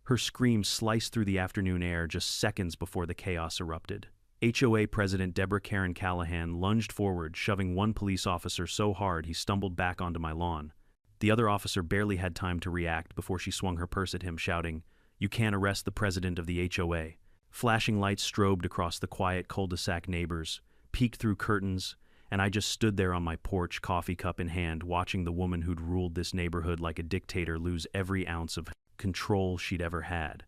Her scream sliced through the afternoon air just seconds before the chaos erupted. HOA President Deborah Karen Callahan lunged forward, shoving one police officer so hard he stumbled back onto my lawn. The other officer barely had time to react before she swung her purse at him, shouting, "You can't arrest the president of the HOA." Flashing lights strobed across the quiet cul-de-sac neighbors, peeked through curtains, and I just stood there on my porch, coffee cup in hand, watching the woman who'd ruled this neighborhood like a dictator lose every ounce of control she'd ever had.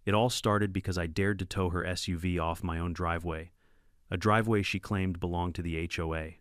It all started because I dared to tow her SUV off my own driveway, a driveway she claimed belonged to the HOA.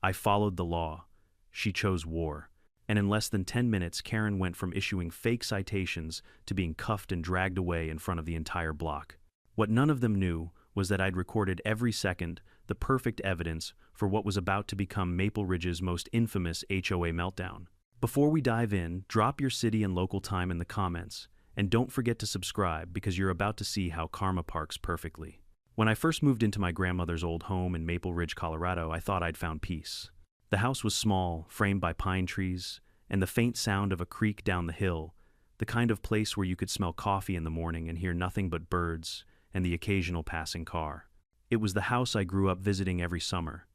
I followed the law. She chose war. And in less than 10 minutes, Karen went from issuing fake citations to being cuffed and dragged away in front of the entire block. What none of them knew was that I'd recorded every second, the perfect evidence for what was about to become Maple Ridge's most infamous HOA meltdown. Before we dive in, drop your city and local time in the comments, and don't forget to subscribe because you're about to see how karma parks perfectly. When I first moved into my grandmother's old home in Maple Ridge, Colorado, I thought I'd found peace. The house was small, framed by pine trees, and the faint sound of a creek down the hill, the kind of place where you could smell coffee in the morning and hear nothing but birds and the occasional passing car. It was the house I grew up visiting every summer.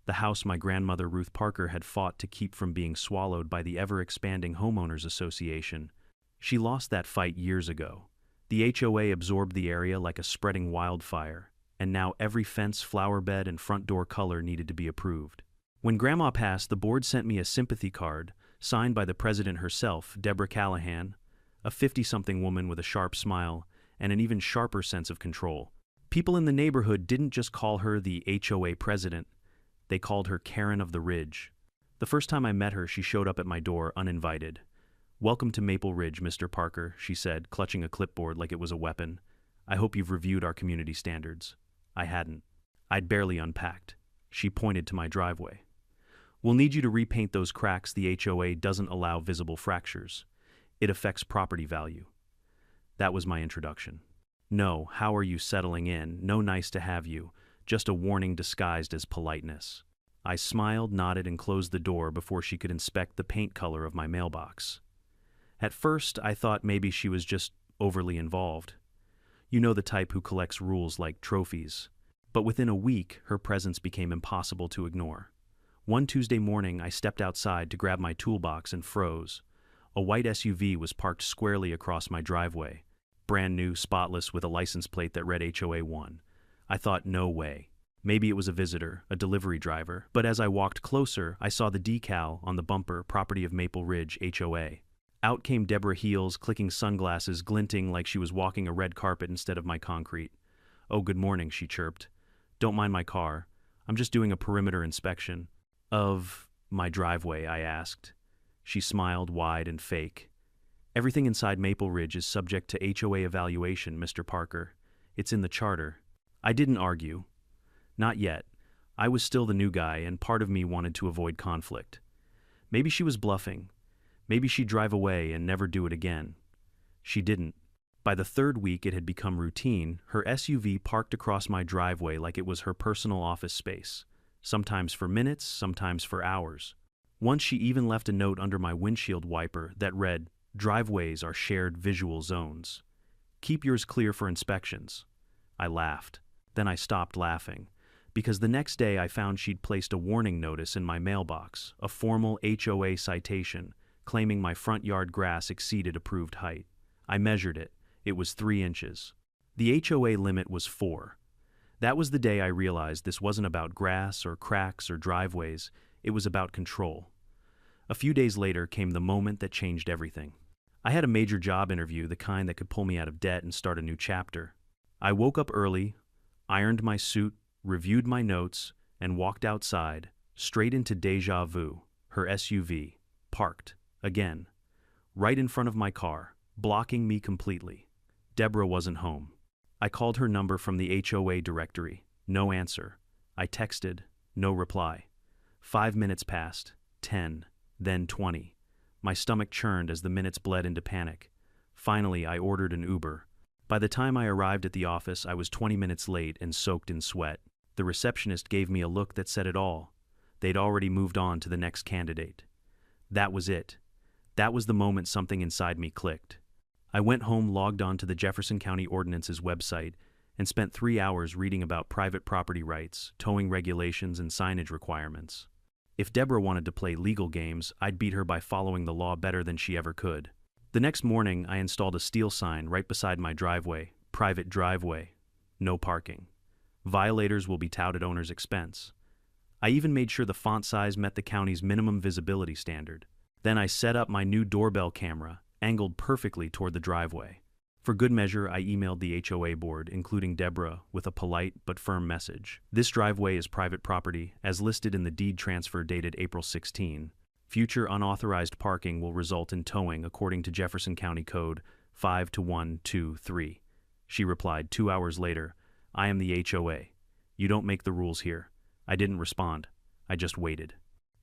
The house my grandmother Ruth Parker had fought to keep from being swallowed by the ever-expanding homeowners association. She lost that fight years ago. The HOA absorbed the area like a spreading wildfire, and now every fence, flower bed, and front door color needed to be approved. When Grandma passed, the board sent me a sympathy card, signed by the president herself, Deborah Callahan, a 50-something woman with a sharp smile and an even sharper sense of control. People in the neighborhood didn't just call her the HOA president, they called her Karen of the Ridge. The first time I met her, she showed up at my door uninvited. "Welcome to Maple Ridge, Mr. Parker," she said, clutching a clipboard like it was a weapon. "I hope you've reviewed our community standards." I hadn't. I'd barely unpacked. She pointed to my driveway. "We'll need you to repaint those cracks. The HOA doesn't allow visible fractures. It affects property value." That was my introduction. No, how are you settling in? No, nice to have you. Just a warning disguised as politeness. I smiled, nodded, and closed the door before she could inspect the paint color of my mailbox. At first, I thought maybe she was just overly involved. You know, the type who collects rules like trophies. But within a week, her presence became impossible to ignore. One Tuesday morning, I stepped outside to grab my toolbox and froze. A white SUV was parked squarely across my driveway. Brand new, spotless, with a license plate that read HOA 1. I thought, no way. Maybe it was a visitor, a delivery driver. But as I walked closer, I saw the decal on the bumper, "Property of Maple Ridge, HOA." Out came Deborah Heels, clicking sunglasses, glinting like she was walking a red carpet instead of my concrete. "Oh, good morning," she chirped. "Don't mind my car. I'm just doing a perimeter inspection." "Of my driveway?" I asked. She smiled, wide and fake. "Everything inside Maple Ridge is subject to HOA evaluation, Mr. Parker. It's in the charter." I didn't argue. Not yet. I was still the new guy, and part of me wanted to avoid conflict. Maybe she was bluffing. Maybe she'd drive away and never do it again. She didn't. By the third week, it had become routine. Her SUV parked across my driveway like it was her personal office space, sometimes for minutes, sometimes for hours. Once she even left a note under my windshield wiper that read, "Driveways are shared visual zones. Keep yours clear for inspections." I laughed. Then I stopped laughing, because the next day I found she'd placed a warning notice in my mailbox, a formal HOA citation, claiming my front yard grass exceeded approved height. I measured it. It was 3 inches. The HOA limit was 4. That was the day I realized this wasn't about grass or cracks or driveways. It was about control. A few days later came the moment that changed everything. I had a major job interview, the kind that could pull me out of debt and start a new chapter. I woke up early, ironed my suit, reviewed my notes, and walked outside, straight into Deja Vu, her SUV, parked, again, right in front of my car, blocking me completely. Deborah wasn't home. I called her number from the HOA directory. No answer. I texted. No reply. 5 minutes passed, 10, then 20. My stomach churned as the minutes bled into panic. Finally, I ordered an Uber. By the time I arrived at the office, I was 20 minutes late and soaked in sweat. The receptionist gave me a look that said it all. They'd already moved on to the next candidate. That was it. That was the moment something inside me clicked. I went home, logged on to the Jefferson County Ordinance's website, and spent 3 hours reading about private property rights, towing regulations, and signage requirements. If Deborah wanted to play legal games, I'd beat her by following the law better than she ever could. The next morning, I installed a steel sign right beside my driveway: private driveway, no parking. Violators will be towed at owner's expense. I even made sure the font size met the county's minimum visibility standard. Then I set up my new doorbell camera, angled perfectly toward the driveway. For good measure, I emailed the HOA board, including Deborah, with a polite but firm message. This driveway is private property, as listed in the deed transfer dated April 16. Future unauthorized parking will result in towing according to Jefferson County Code 5-123. She replied 2 hours later, "I am the HOA. You don't make the rules here." I didn't respond. I just waited.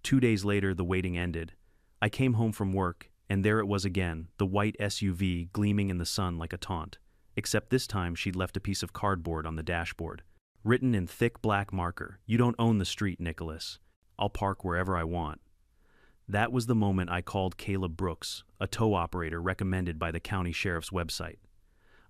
2 days later, the waiting ended. I came home from work, and there it was again, the white SUV gleaming in the sun like a taunt. Except this time she'd left a piece of cardboard on the dashboard. Written in thick black marker, "You don't own the street, Nicholas. I'll park wherever I want." That was the moment I called Caleb Brooks, a tow operator recommended by the county sheriff's website.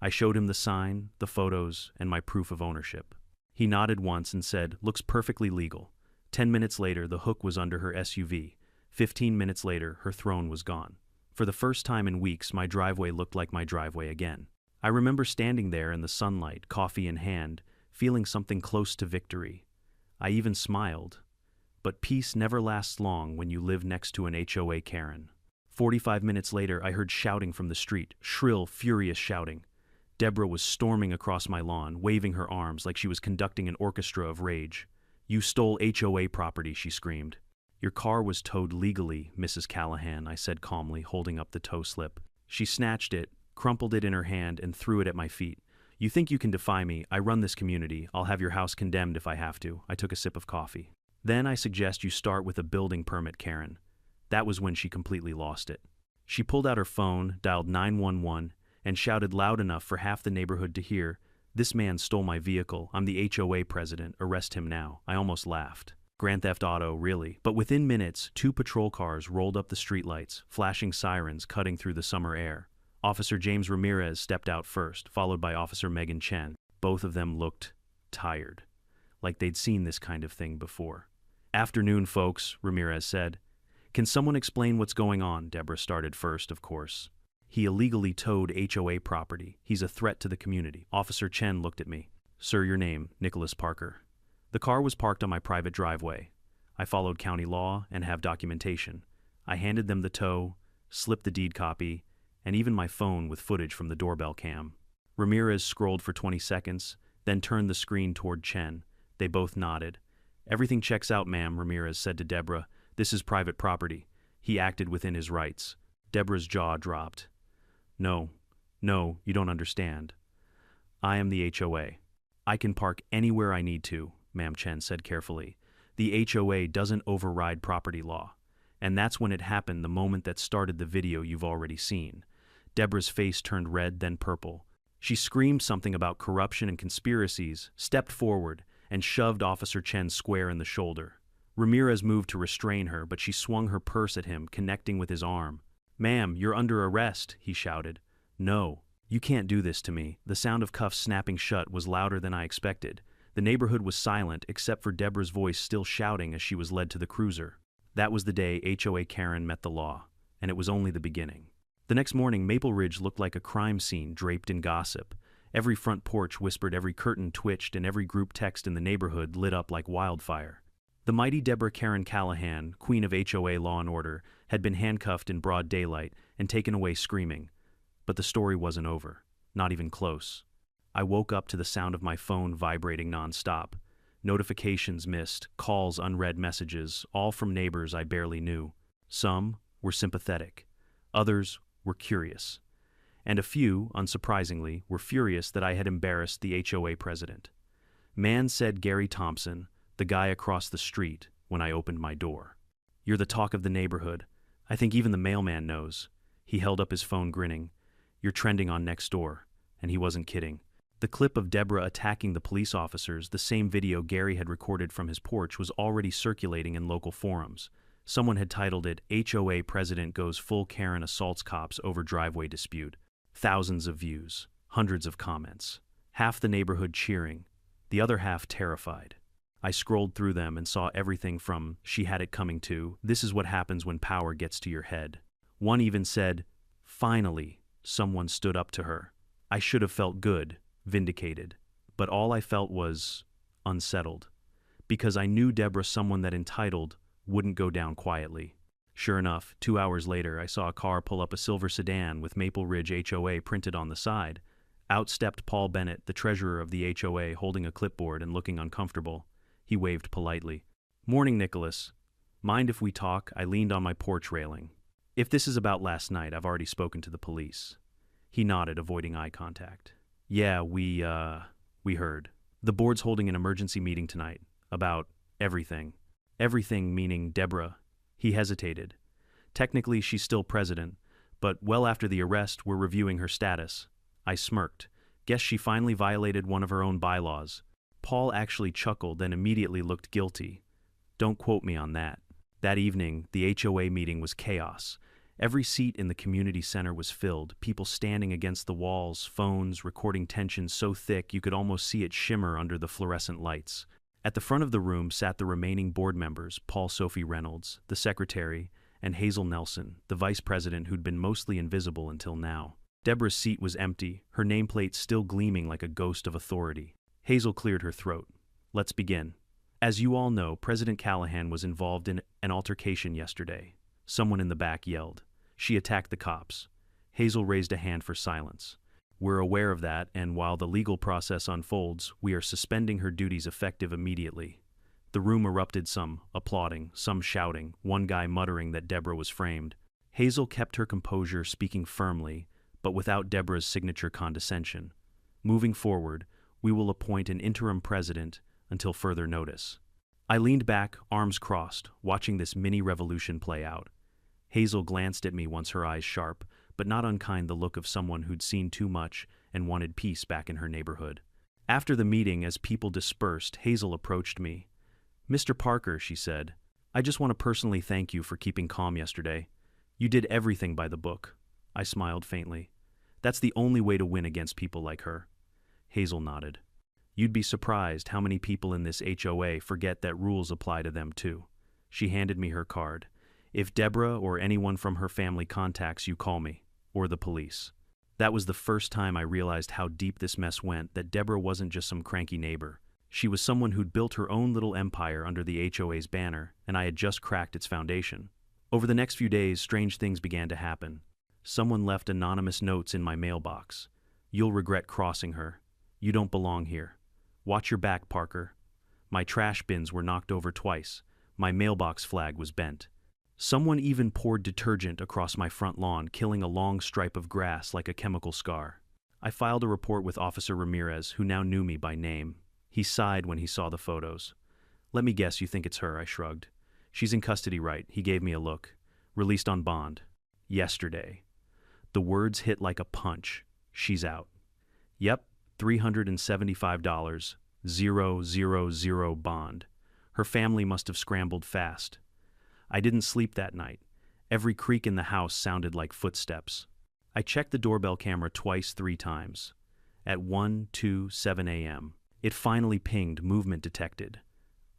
I showed him the sign, the photos, and my proof of ownership. He nodded once and said, "Looks perfectly legal." 10 minutes later, the hook was under her SUV. 15 minutes later, her throne was gone. For the first time in weeks, my driveway looked like my driveway again. I remember standing there in the sunlight, coffee in hand, feeling something close to victory. I even smiled. But peace never lasts long when you live next to an HOA Karen. 45 minutes later, I heard shouting from the street, shrill, furious shouting. Deborah was storming across my lawn, waving her arms like she was conducting an orchestra of rage. "You stole HOA property," she screamed. "Your car was towed legally, Mrs. Callahan," I said calmly, holding up the tow slip. She snatched it, crumpled it in her hand, and threw it at my feet. "You think you can defy me? I run this community. I'll have your house condemned if I have to." I took a sip of coffee. "Then I suggest you start with a building permit, Karen." That was when she completely lost it. She pulled out her phone, dialed 911, and shouted loud enough for half the neighborhood to hear, "This man stole my vehicle. I'm the HOA president. Arrest him now." I almost laughed. Grand Theft Auto, really. But within minutes, 2 patrol cars rolled up the streetlights, flashing sirens cutting through the summer air. Officer James Ramirez stepped out first, followed by Officer Megan Chen. Both of them looked tired, like they'd seen this kind of thing before. "Afternoon, folks," Ramirez said. "Can someone explain what's going on?" Deborah started first, of course. "He illegally towed HOA property. He's a threat to the community." Officer Chen looked at me. "Sir, your name?" "Nicholas Parker." The car was parked on my private driveway. I followed county law and have documentation. I handed them the tow, slipped the deed copy, and even my phone with footage from the doorbell cam. Ramirez scrolled for 20 seconds, then turned the screen toward Chen. They both nodded. "Everything checks out, ma'am," Ramirez said to Deborah. "This is private property." He acted within his rights. Deborah's jaw dropped. No, you don't understand. I am the HOA. I can park anywhere I need to," Ma'am Chen said carefully. "The HOA doesn't override property law." And that's when it happened, the moment that started the video you've already seen. Deborah's face turned red, then purple. She screamed something about corruption and conspiracies, stepped forward, and shoved Officer Chen square in the shoulder. Ramirez moved to restrain her, but she swung her purse at him, connecting with his arm. "Ma'am, you're under arrest," he shouted. "No, you can't do this to me." The sound of cuffs snapping shut was louder than I expected. The neighborhood was silent, except for Deborah's voice still shouting as she was led to the cruiser. That was the day HOA Karen met the law, and it was only the beginning. The next morning, Maple Ridge looked like a crime scene draped in gossip. Every front porch whispered, every curtain twitched, and every group text in the neighborhood lit up like wildfire. The mighty Deborah Karen Callahan, queen of HOA law and order, had been handcuffed in broad daylight and taken away screaming. But the story wasn't over. Not even close. I woke up to the sound of my phone vibrating nonstop. Notifications missed, calls unread, messages, all from neighbors I barely knew. Some were sympathetic. Others were curious. And a few, unsurprisingly, were furious that I had embarrassed the HOA president. Man said Gary Thompson, the guy across the street, when I opened my door. "You're the talk of the neighborhood. I think even the mailman knows." He held up his phone grinning. "You're trending on Nextdoor." And he wasn't kidding. The clip of Deborah attacking the police officers, the same video Gary had recorded from his porch, was already circulating in local forums. Someone had titled it, "HOA President Goes Full Karen Assaults Cops Over Driveway Dispute." Thousands of views, hundreds of comments, half the neighborhood cheering, the other half terrified. I scrolled through them and saw everything from "she had it coming" to "this is what happens when power gets to your head." One even said, "Finally, someone stood up to her." I should have felt good, vindicated, but all I felt was unsettled, because I knew Deborah, someone that entitled, wouldn't go down quietly. Sure enough, 2 hours later, I saw a car pull up, a silver sedan with Maple Ridge HOA printed on the side. Out stepped Paul Bennett, the treasurer of the HOA, holding a clipboard and looking uncomfortable. He waved politely. "Morning, Nicholas. Mind if we talk?" I leaned on my porch railing. "If this is about last night, I've already spoken to the police." He nodded, avoiding eye contact. "Yeah, we heard. The board's holding an emergency meeting tonight about everything." Everything meaning Deborah. He hesitated. "Technically, she's still president, but well after the arrest, we're reviewing her status." I smirked. "Guess she finally violated one of her own bylaws." Paul actually chuckled, then immediately looked guilty. "Don't quote me on that." That evening, the HOA meeting was chaos. Every seat in the community center was filled, people standing against the walls, phones, recording tension so thick you could almost see it shimmer under the fluorescent lights. At the front of the room sat the remaining board members, Paul Sophie Reynolds, the secretary, and Hazel Nelson, the vice president who'd been mostly invisible until now. Deborah's seat was empty, her nameplate still gleaming like a ghost of authority. Hazel cleared her throat. "Let's begin. As you all know, President Callahan was involved in an altercation yesterday." Someone in the back yelled. "She attacked the cops." Hazel raised a hand for silence. "We're aware of that, and while the legal process unfolds, we are suspending her duties effective immediately." The room erupted, some applauding, some shouting, one guy muttering that Deborah was framed. Hazel kept her composure, speaking firmly, but without Deborah's signature condescension. "Moving forward, we will appoint an interim president until further notice." I leaned back, arms crossed, watching this mini-revolution play out. Hazel glanced at me, once her eyes sharp, but not unkind, the look of someone who'd seen too much and wanted peace back in her neighborhood. After the meeting, as people dispersed, Hazel approached me. "Mr. Parker," she said, "I just want to personally thank you for keeping calm yesterday. You did everything by the book." I smiled faintly. "That's the only way to win against people like her." Hazel nodded. "You'd be surprised how many people in this HOA forget that rules apply to them too." She handed me her card. "If Deborah or anyone from her family contacts you, call me, or the police." That was the first time I realized how deep this mess went, that Deborah wasn't just some cranky neighbor. She was someone who'd built her own little empire under the HOA's banner, and I had just cracked its foundation. Over the next few days, strange things began to happen. Someone left anonymous notes in my mailbox. "You'll regret crossing her. You don't belong here. Watch your back, Parker." My trash bins were knocked over twice. My mailbox flag was bent. Someone even poured detergent across my front lawn, killing a long stripe of grass like a chemical scar. I filed a report with Officer Ramirez, who now knew me by name. He sighed when he saw the photos. "Let me guess you think it's her," I shrugged. "She's in custody, right?" He gave me a look. "Released on bond. Yesterday." The words hit like a punch. "She's out." "Yep, $375, 000 bond." Her family must have scrambled fast. I didn't sleep that night. Every creak in the house sounded like footsteps. I checked the doorbell camera twice, 3 times. At 1, 2, 7 a.m. It finally pinged, movement detected.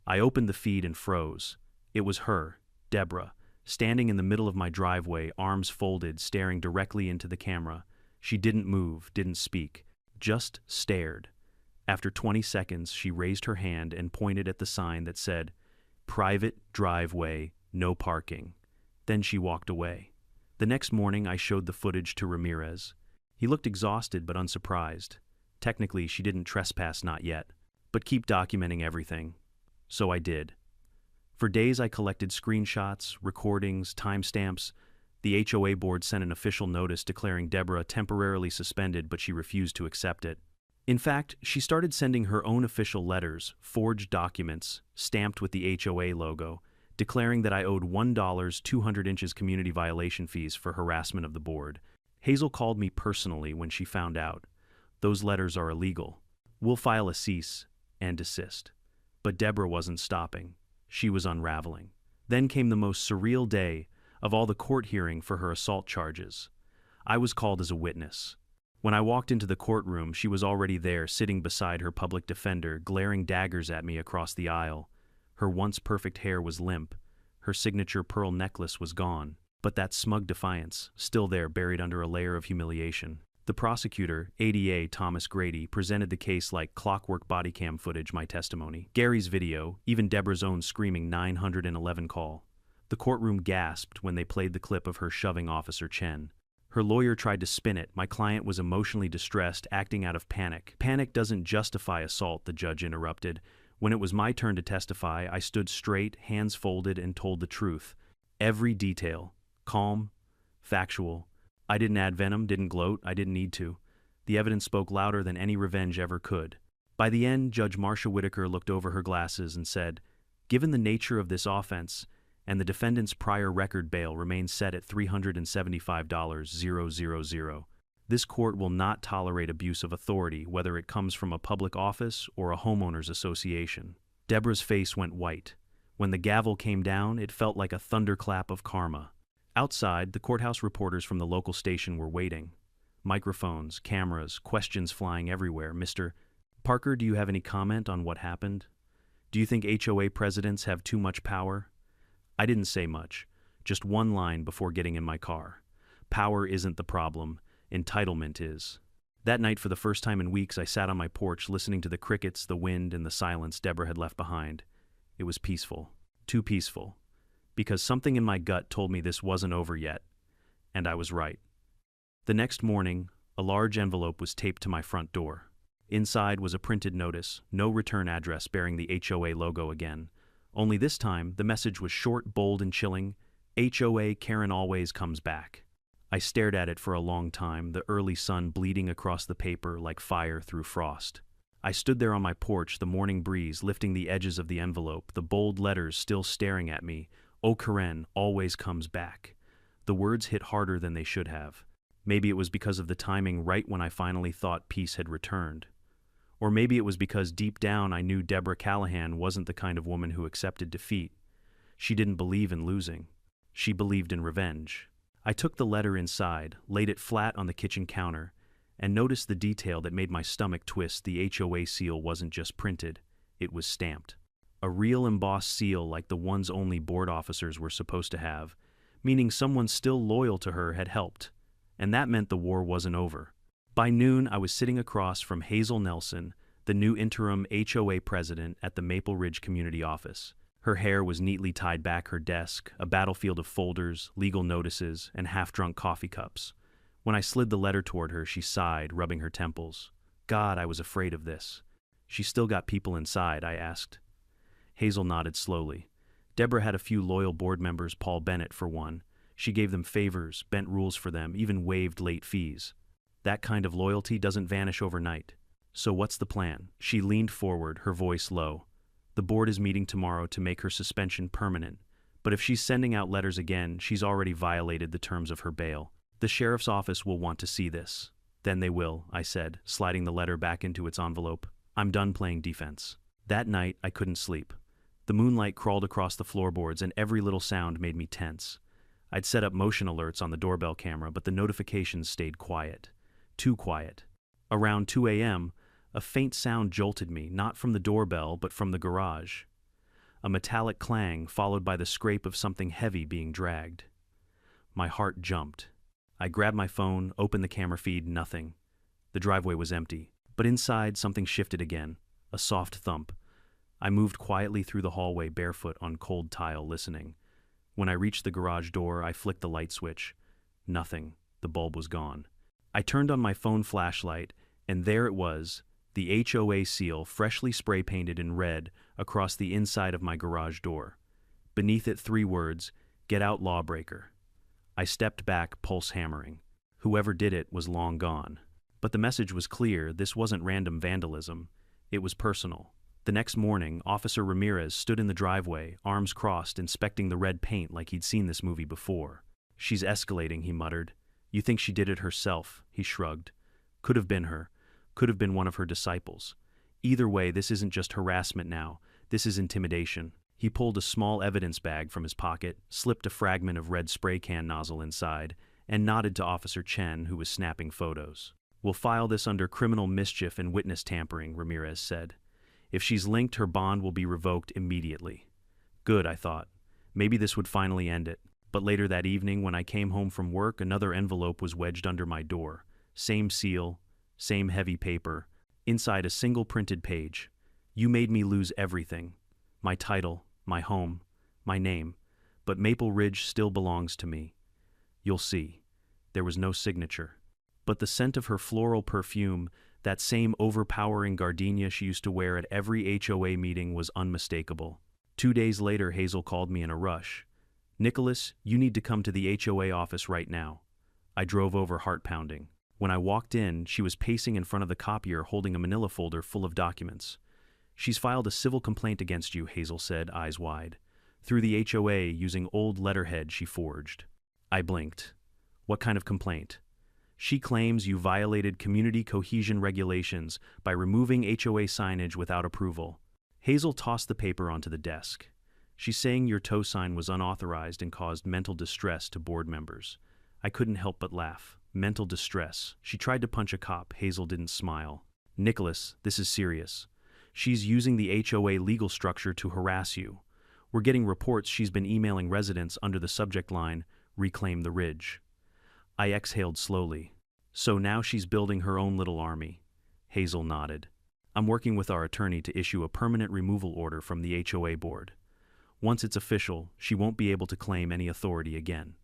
I opened the feed and froze. It was her, Deborah, standing in the middle of my driveway, arms folded, staring directly into the camera. She didn't move, didn't speak, just stared. After 20 seconds, she raised her hand and pointed at the sign that said, "Private driveway, no parking." Then she walked away. The next morning, I showed the footage to Ramirez. He looked exhausted but unsurprised. Technically, she didn't trespass, not yet, but keep documenting everything. So I did. For days, I collected screenshots, recordings, timestamps. The HOA board sent an official notice declaring Deborah temporarily suspended, but she refused to accept it. In fact, she started sending her own official letters, forged documents, stamped with the HOA logo, declaring that I owed $1 200 inches community violation fees for harassment of the board. Hazel called me personally when she found out. "Those letters are illegal. We'll file a cease and desist." But Deborah wasn't stopping. She was unraveling. Then came the most surreal day of all, the court hearing for her assault charges. I was called as a witness. When I walked into the courtroom, she was already there, sitting beside her public defender, glaring daggers at me across the aisle. Her once perfect hair was limp. Her signature pearl necklace was gone. But that smug defiance, still there buried under a layer of humiliation. The prosecutor, ADA Thomas Grady, presented the case like clockwork body cam footage, my testimony. Gary's video, even Deborah's own screaming 911 call. The courtroom gasped when they played the clip of her shoving Officer Chen. Her lawyer tried to spin it. My client was emotionally distressed, acting out of panic. Panic doesn't justify assault, the judge interrupted. When it was my turn to testify, I stood straight, hands folded, and told the truth. Every detail. Calm, factual. I didn't add venom, didn't gloat, I didn't need to. The evidence spoke louder than any revenge ever could. By the end, Judge Marcia Whitaker looked over her glasses and said, "Given the nature of this offense, and the defendant's prior record, bail remains set at $375,000. This court will not tolerate abuse of authority, whether it comes from a public office or a homeowners association." Deborah's face went white. When the gavel came down, it felt like a thunderclap of karma. Outside, the courthouse reporters from the local station were waiting. Microphones, cameras, questions flying everywhere. "Mr. Parker, do you have any comment on what happened? Do you think HOA presidents have too much power?" I didn't say much, just one line before getting in my car. Power isn't the problem, entitlement is. That night, for the first time in weeks, I sat on my porch listening to the crickets, the wind, and the silence Deborah had left behind. It was peaceful. Too peaceful. Because something in my gut told me this wasn't over yet, and I was right. The next morning, a large envelope was taped to my front door. Inside was a printed notice, no return address, bearing the HOA logo again. Only this time, the message was short, bold, and chilling. HOA Karen always comes back. I stared at it for a long time, the early sun bleeding across the paper like fire through frost. I stood there on my porch, the morning breeze lifting the edges of the envelope, the bold letters still staring at me. "Oh, Karen always comes back." The words hit harder than they should have. Maybe it was because of the timing, right when I finally thought peace had returned. Or maybe it was because deep down I knew Deborah Callahan wasn't the kind of woman who accepted defeat. She didn't believe in losing. She believed in revenge. I took the letter inside, laid it flat on the kitchen counter, and noticed the detail that made my stomach twist. The HOA seal wasn't just printed, it was stamped. A real embossed seal like the ones only board officers were supposed to have, meaning someone still loyal to her had helped. And that meant the war wasn't over. By noon, I was sitting across from Hazel Nelson, the new interim HOA president at the Maple Ridge Community Office. Her hair was neatly tied back her desk, a battlefield of folders, legal notices, and half-drunk coffee cups. When I slid the letter toward her, she sighed, rubbing her temples. "God, I was afraid of this." "She still got people inside?" I asked. Hazel nodded slowly. Deborah had a few loyal board members, Paul Bennett for one. She gave them favors, bent rules for them, even waived late fees. That kind of loyalty doesn't vanish overnight. "So what's the plan?" She leaned forward, her voice low. "The board is meeting tomorrow to make her suspension permanent. But if she's sending out letters again, she's already violated the terms of her bail. The sheriff's office will want to see this." "Then they will," I said, sliding the letter back into its envelope. "I'm done playing defense." That night, I couldn't sleep. The moonlight crawled across the floorboards, and every little sound made me tense. I'd set up motion alerts on the doorbell camera, but the notifications stayed quiet. Too quiet. Around 2 a.m., a faint sound jolted me, not from the doorbell, but from the garage. A metallic clang, followed by the scrape of something heavy being dragged. My heart jumped. I grabbed my phone, opened the camera feed, nothing. The driveway was empty. But inside, something shifted again. A soft thump. I moved quietly through the hallway, barefoot on cold tile, listening. When I reached the garage door, I flicked the light switch. Nothing. The bulb was gone. I turned on my phone flashlight, and there it was, the HOA seal, freshly spray-painted in red across the inside of my garage door. Beneath it, 3 words, "Get out, lawbreaker." I stepped back, pulse hammering. Whoever did it was long gone. But the message was clear. This wasn't random vandalism. It was personal. The next morning, Officer Ramirez stood in the driveway, arms crossed, inspecting the red paint like he'd seen this movie before. "She's escalating," he muttered. "You think she did it herself?" He shrugged. "Could have been her. Could have been one of her disciples. Either way, this isn't just harassment now. This is intimidation." He pulled a small evidence bag from his pocket, slipped a fragment of red spray can nozzle inside, and nodded to Officer Chen, who was snapping photos. We'll file this under criminal mischief and witness tampering, Ramirez said. If she's linked, her bond will be revoked immediately. Good, I thought. Maybe this would finally end it. But later that evening, when I came home from work, another envelope was wedged under my door. Same seal, same heavy paper. Inside a single printed page. You made me lose everything. My title, my home, my name. But Maple Ridge still belongs to me. You'll see. There was no signature. But the scent of her floral perfume, that same overpowering gardenia she used to wear at every HOA meeting, was unmistakable. 2 days later, Hazel called me in a rush. Nicholas, you need to come to the HOA office right now. I drove over, heart pounding. When I walked in, she was pacing in front of the copier holding a manila folder full of documents. She's filed a civil complaint against you, Hazel said, eyes wide. Through the HOA, using old letterhead she forged. I blinked. What kind of complaint? She claims you violated community cohesion regulations by removing HOA signage without approval. Hazel tossed the paper onto the desk. She's saying your tow sign was unauthorized and caused mental distress to board members. I couldn't help but laugh. Mental distress. She tried to punch a cop. Hazel didn't smile. Nicholas, this is serious. She's using the HOA legal structure to harass you. We're getting reports she's been emailing residents under the subject line, Reclaim the Ridge. I exhaled slowly. So now she's building her own little army. Hazel nodded. I'm working with our attorney to issue a permanent removal order from the HOA board. Once it's official, she won't be able to claim any authority again.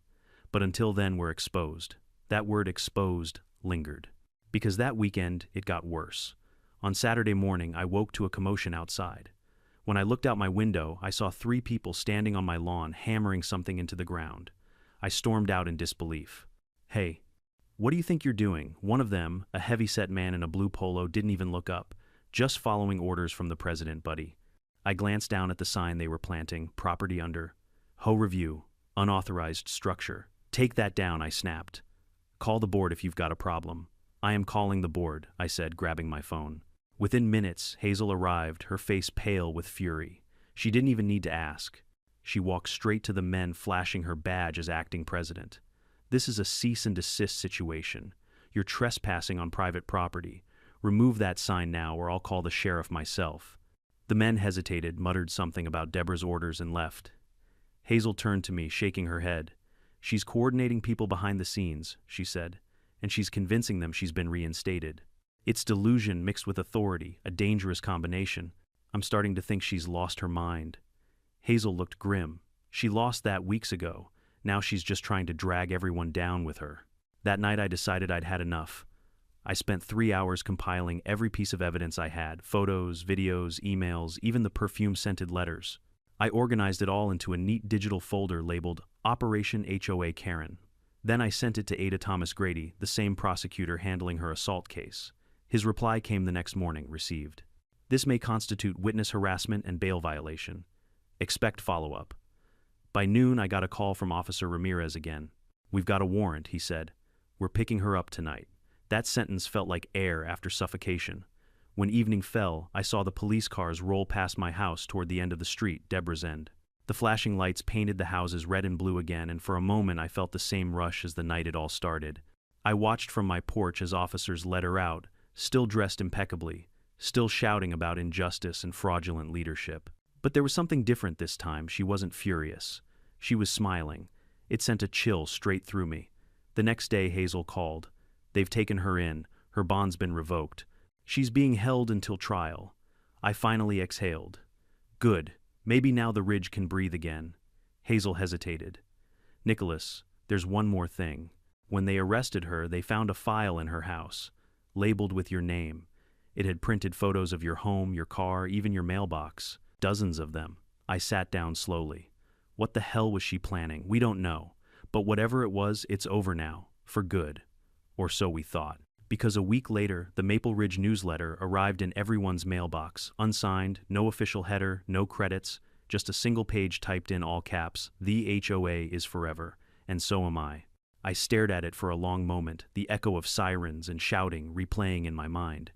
But until then, we're exposed. That word exposed lingered. Because that weekend, it got worse. On Saturday morning, I woke to a commotion outside. When I looked out my window, I saw 3 people standing on my lawn hammering something into the ground. I stormed out in disbelief. Hey, what do you think you're doing? One of them, a heavy-set man in a blue polo, didn't even look up. Just following orders from the president, buddy. I glanced down at the sign they were planting, property under HOA review, unauthorized structure. Take that down, I snapped. Call the board if you've got a problem. I am calling the board, I said, grabbing my phone. Within minutes, Hazel arrived, her face pale with fury. She didn't even need to ask. She walked straight to the men, flashing her badge as acting president. This is a cease and desist situation. You're trespassing on private property. Remove that sign now, or I'll call the sheriff myself. The men hesitated, muttered something about Deborah's orders, and left. Hazel turned to me, shaking her head. She's coordinating people behind the scenes, she said, and she's convincing them she's been reinstated. It's delusion mixed with authority, a dangerous combination. I'm starting to think she's lost her mind. Hazel looked grim. She lost that weeks ago. Now she's just trying to drag everyone down with her. That night I decided I'd had enough. I spent 3 hours compiling every piece of evidence I had, photos, videos, emails, even the perfume-scented letters. I organized it all into a neat digital folder labeled Operation HOA Karen. Then I sent it to Ada Thomas Grady, the same prosecutor handling her assault case. His reply came the next morning, received. This may constitute witness harassment and bail violation. Expect follow-up. By noon, I got a call from Officer Ramirez again. We've got a warrant, he said. We're picking her up tonight. That sentence felt like air after suffocation. When evening fell, I saw the police cars roll past my house toward the end of the street, Deborah's End. The flashing lights painted the houses red and blue again, and for a moment I felt the same rush as the night it all started. I watched from my porch as officers led her out, still dressed impeccably, still shouting about injustice and fraudulent leadership. But there was something different this time. She wasn't furious. She was smiling. It sent a chill straight through me. The next day, Hazel called. They've taken her in. Her bond's been revoked. She's being held until trial. I finally exhaled. Good. Maybe now the Ridge can breathe again. Hazel hesitated. Nicholas, there's one more thing. When they arrested her, they found a file in her house, labeled with your name. It had printed photos of your home, your car, even your mailbox. Dozens of them. I sat down slowly. What the hell was she planning? We don't know. But whatever it was, it's over now. For good. Or so we thought. Because a week later, the Maple Ridge newsletter arrived in everyone's mailbox, unsigned, no official header, no credits, just a single page typed in all caps, "The HOA is forever, and so am I." I stared at it for a long moment, the echo of sirens and shouting replaying in my mind.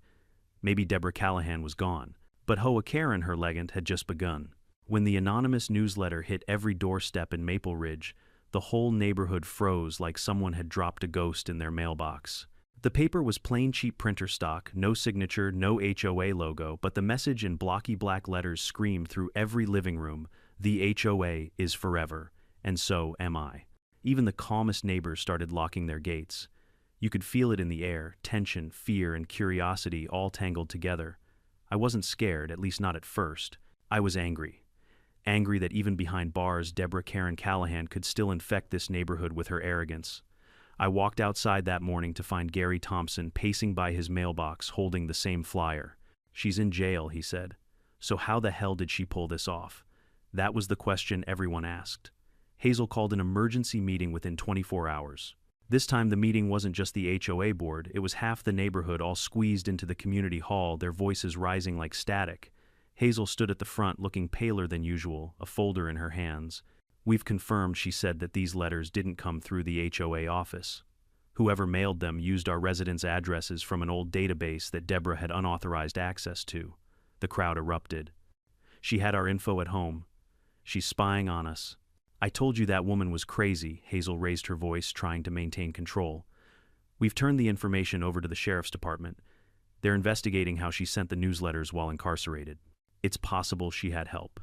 Maybe Deborah Callahan was gone, but HOA Karen, her legend, had just begun. When the anonymous newsletter hit every doorstep in Maple Ridge, the whole neighborhood froze like someone had dropped a ghost in their mailbox. The paper was plain cheap printer stock, no signature, no HOA logo, but the message in blocky black letters screamed through every living room, "The HOA is forever, and so am I." Even the calmest neighbors started locking their gates. You could feel it in the air, tension, fear, and curiosity all tangled together. I wasn't scared, at least not at first. I was angry. Angry that even behind bars, Deborah Karen Callahan could still infect this neighborhood with her arrogance. I walked outside that morning to find Gary Thompson pacing by his mailbox holding the same flyer. "She's in jail," he said. "So how the hell did she pull this off?" That was the question everyone asked. Hazel called an emergency meeting within 24 hours. This time the meeting wasn't just the HOA board, it was half the neighborhood all squeezed into the community hall, their voices rising like static. Hazel stood at the front looking paler than usual, a folder in her hands. "We've confirmed," she said, "that these letters didn't come through the HOA office. Whoever mailed them used our residents' addresses from an old database that Deborah had unauthorized access to." The crowd erupted. "She had our info at home. She's spying on us." "I told you that woman was crazy," Hazel raised her voice, trying to maintain control. "We've turned the information over to the sheriff's department. They're investigating how she sent the newsletters while incarcerated. It's possible she had help."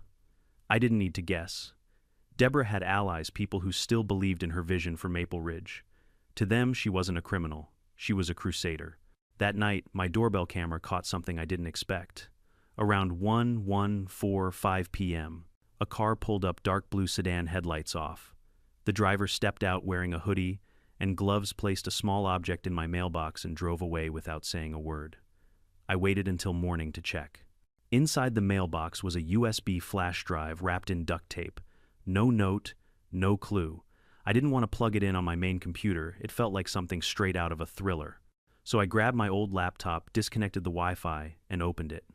I didn't need to guess. Deborah had allies, people who still believed in her vision for Maple Ridge. To them, she wasn't a criminal. She was a crusader. That night, my doorbell camera caught something I didn't expect. Around 1:45 p.m., a car pulled up, dark blue sedan headlights off. The driver stepped out wearing a hoodie and gloves, placed a small object in my mailbox, and drove away without saying a word. I waited until morning to check. Inside the mailbox was a USB flash drive wrapped in duct tape. No note, no clue. I didn't want to plug it in on my main computer. It felt like something straight out of a thriller. So I grabbed my old laptop, disconnected the Wi-Fi, and opened it.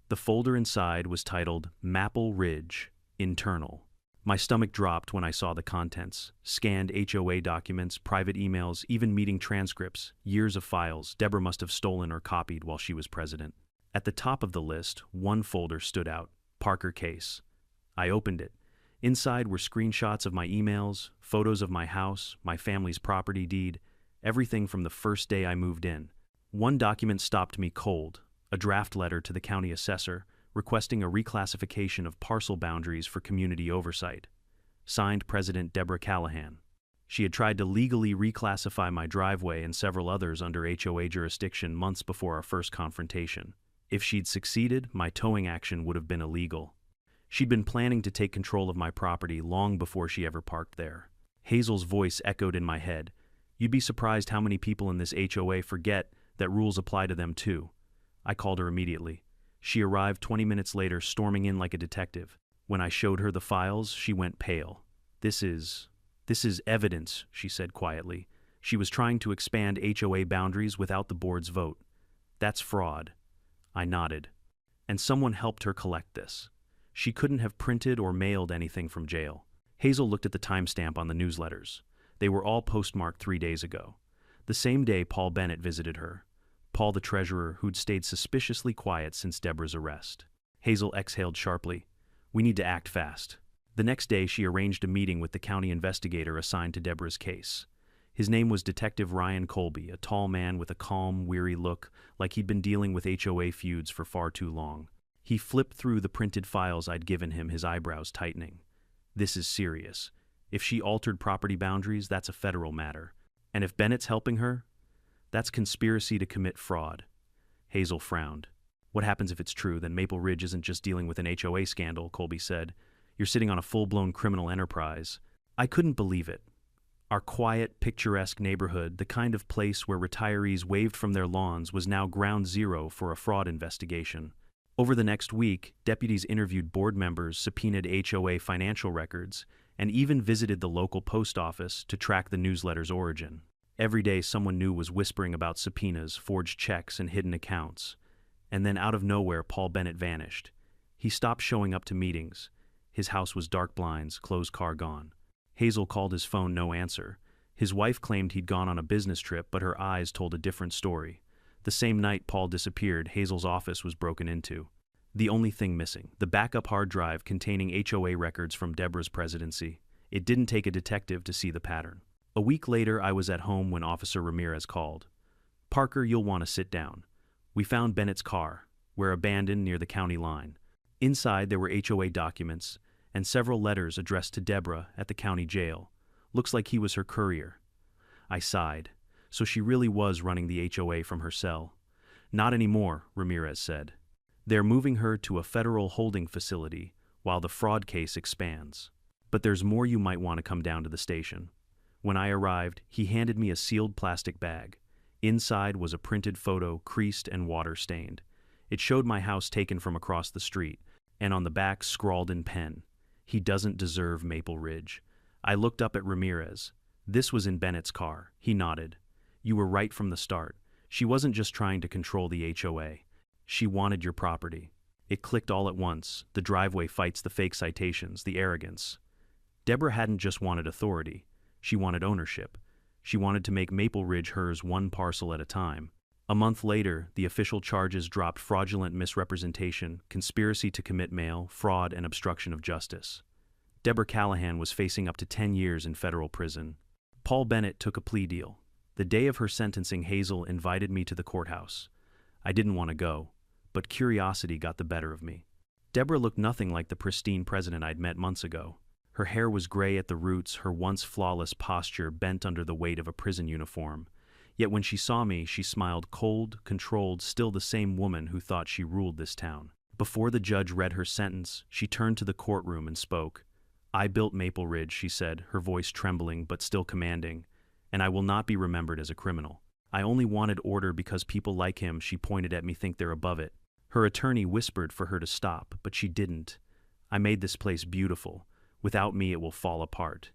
The folder inside was titled Maple Ridge, Internal. My stomach dropped when I saw the contents. Scanned HOA documents, private emails, even meeting transcripts, years of files Deborah must have stolen or copied while she was president. At the top of the list, one folder stood out, Parker Case. I opened it. Inside were screenshots of my emails, photos of my house, my family's property deed, everything from the first day I moved in. One document stopped me cold, a draft letter to the county assessor requesting a reclassification of parcel boundaries for community oversight. Signed, President Deborah Callahan. She had tried to legally reclassify my driveway and several others under HOA jurisdiction months before our first confrontation. If she'd succeeded, my towing action would have been illegal. She'd been planning to take control of my property long before she ever parked there. Hazel's voice echoed in my head. "You'd be surprised how many people in this HOA forget that rules apply to them too." I called her immediately. She arrived 20 minutes later, storming in like a detective. When I showed her the files, she went pale. This is evidence," she said quietly. She was trying to expand HOA boundaries without the board's vote. "That's fraud." I nodded. "And someone helped her collect this. She couldn't have printed or mailed anything from jail." Hazel looked at the timestamp on the newsletters. They were all postmarked 3 days ago. The same day Paul Bennett visited her. Paul, the treasurer, who'd stayed suspiciously quiet since Deborah's arrest. Hazel exhaled sharply. "We need to act fast." The next day she arranged a meeting with the county investigator assigned to Deborah's case. His name was Detective Ryan Colby, a tall man with a calm, weary look, like he'd been dealing with HOA feuds for far too long. He flipped through the printed files I'd given him, his eyebrows tightening. "This is serious. If she altered property boundaries, that's a federal matter. And if Bennett's helping her, that's conspiracy to commit fraud." Hazel frowned. "What happens if it's true? Then Maple Ridge isn't just dealing with an HOA scandal," Colby said. "You're sitting on a full-blown criminal enterprise." I couldn't believe it. Our quiet, picturesque neighborhood, the kind of place where retirees waved from their lawns, was now ground zero for a fraud investigation. Over the next week, deputies interviewed board members, subpoenaed HOA financial records, and even visited the local post office to track the newsletter's origin. Every day someone new was whispering about subpoenas, forged checks, and hidden accounts. And then out of nowhere, Paul Bennett vanished. He stopped showing up to meetings. His house was dark blinds, closed car gone. Hazel called his phone, no answer. His wife claimed he'd gone on a business trip, but her eyes told a different story. The same night Paul disappeared, Hazel's office was broken into. The only thing missing, the backup hard drive containing HOA records from Deborah's presidency. It didn't take a detective to see the pattern. A week later, I was at home when Officer Ramirez called. Parker, you'll want to sit down. We found Bennett's car, where abandoned near the county line. Inside there were HOA documents and several letters addressed to Deborah at the county jail. Looks like he was her courier. I sighed. So she really was running the HOA from her cell. Not anymore, Ramirez said. They're moving her to a federal holding facility while the fraud case expands. But there's more. You might want to come down to the station. When I arrived, he handed me a sealed plastic bag. Inside was a printed photo, creased and water-stained. It showed my house taken from across the street, and on the back scrawled in pen, "He doesn't deserve Maple Ridge." I looked up at Ramirez. This was in Bennett's car. He nodded. You were right from the start. She wasn't just trying to control the HOA. She wanted your property. It clicked all at once. The driveway fights the fake citations, the arrogance. Deborah hadn't just wanted authority. She wanted ownership. She wanted to make Maple Ridge hers, one parcel at a time. A month later, the official charges dropped: fraudulent misrepresentation, conspiracy to commit mail, fraud, and obstruction of justice. Deborah Callahan was facing up to 10 years in federal prison. Paul Bennett took a plea deal. The day of her sentencing, Hazel invited me to the courthouse. I didn't want to go, but curiosity got the better of me. Deborah looked nothing like the pristine president I'd met months ago. Her hair was gray at the roots, her once flawless posture bent under the weight of a prison uniform. Yet when she saw me, she smiled, cold, controlled, still the same woman who thought she ruled this town. Before the judge read her sentence, she turned to the courtroom and spoke. I built Maple Ridge, she said, her voice trembling but still commanding, and I will not be remembered as a criminal. I only wanted order because people like him, she pointed at me, think they're above it. Her attorney whispered for her to stop, but she didn't. I made this place beautiful. Without me, it will fall apart.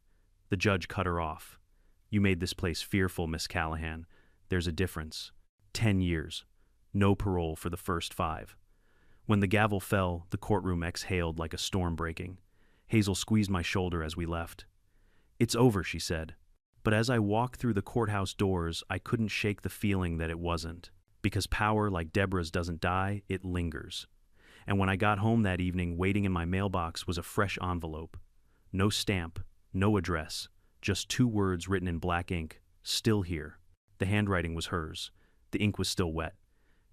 The judge cut her off. You made this place fearful, Miss Callahan. There's a difference. 10 years. No parole for the first 5. When the gavel fell, the courtroom exhaled like a storm breaking. Hazel squeezed my shoulder as we left. It's over, she said. But as I walked through the courthouse doors, I couldn't shake the feeling that it wasn't. Because power, like Deborah's, doesn't die, it lingers. And when I got home that evening, waiting in my mailbox was a fresh envelope. No stamp, no address, just 2 words written in black ink, still here. The handwriting was hers. The ink was still wet.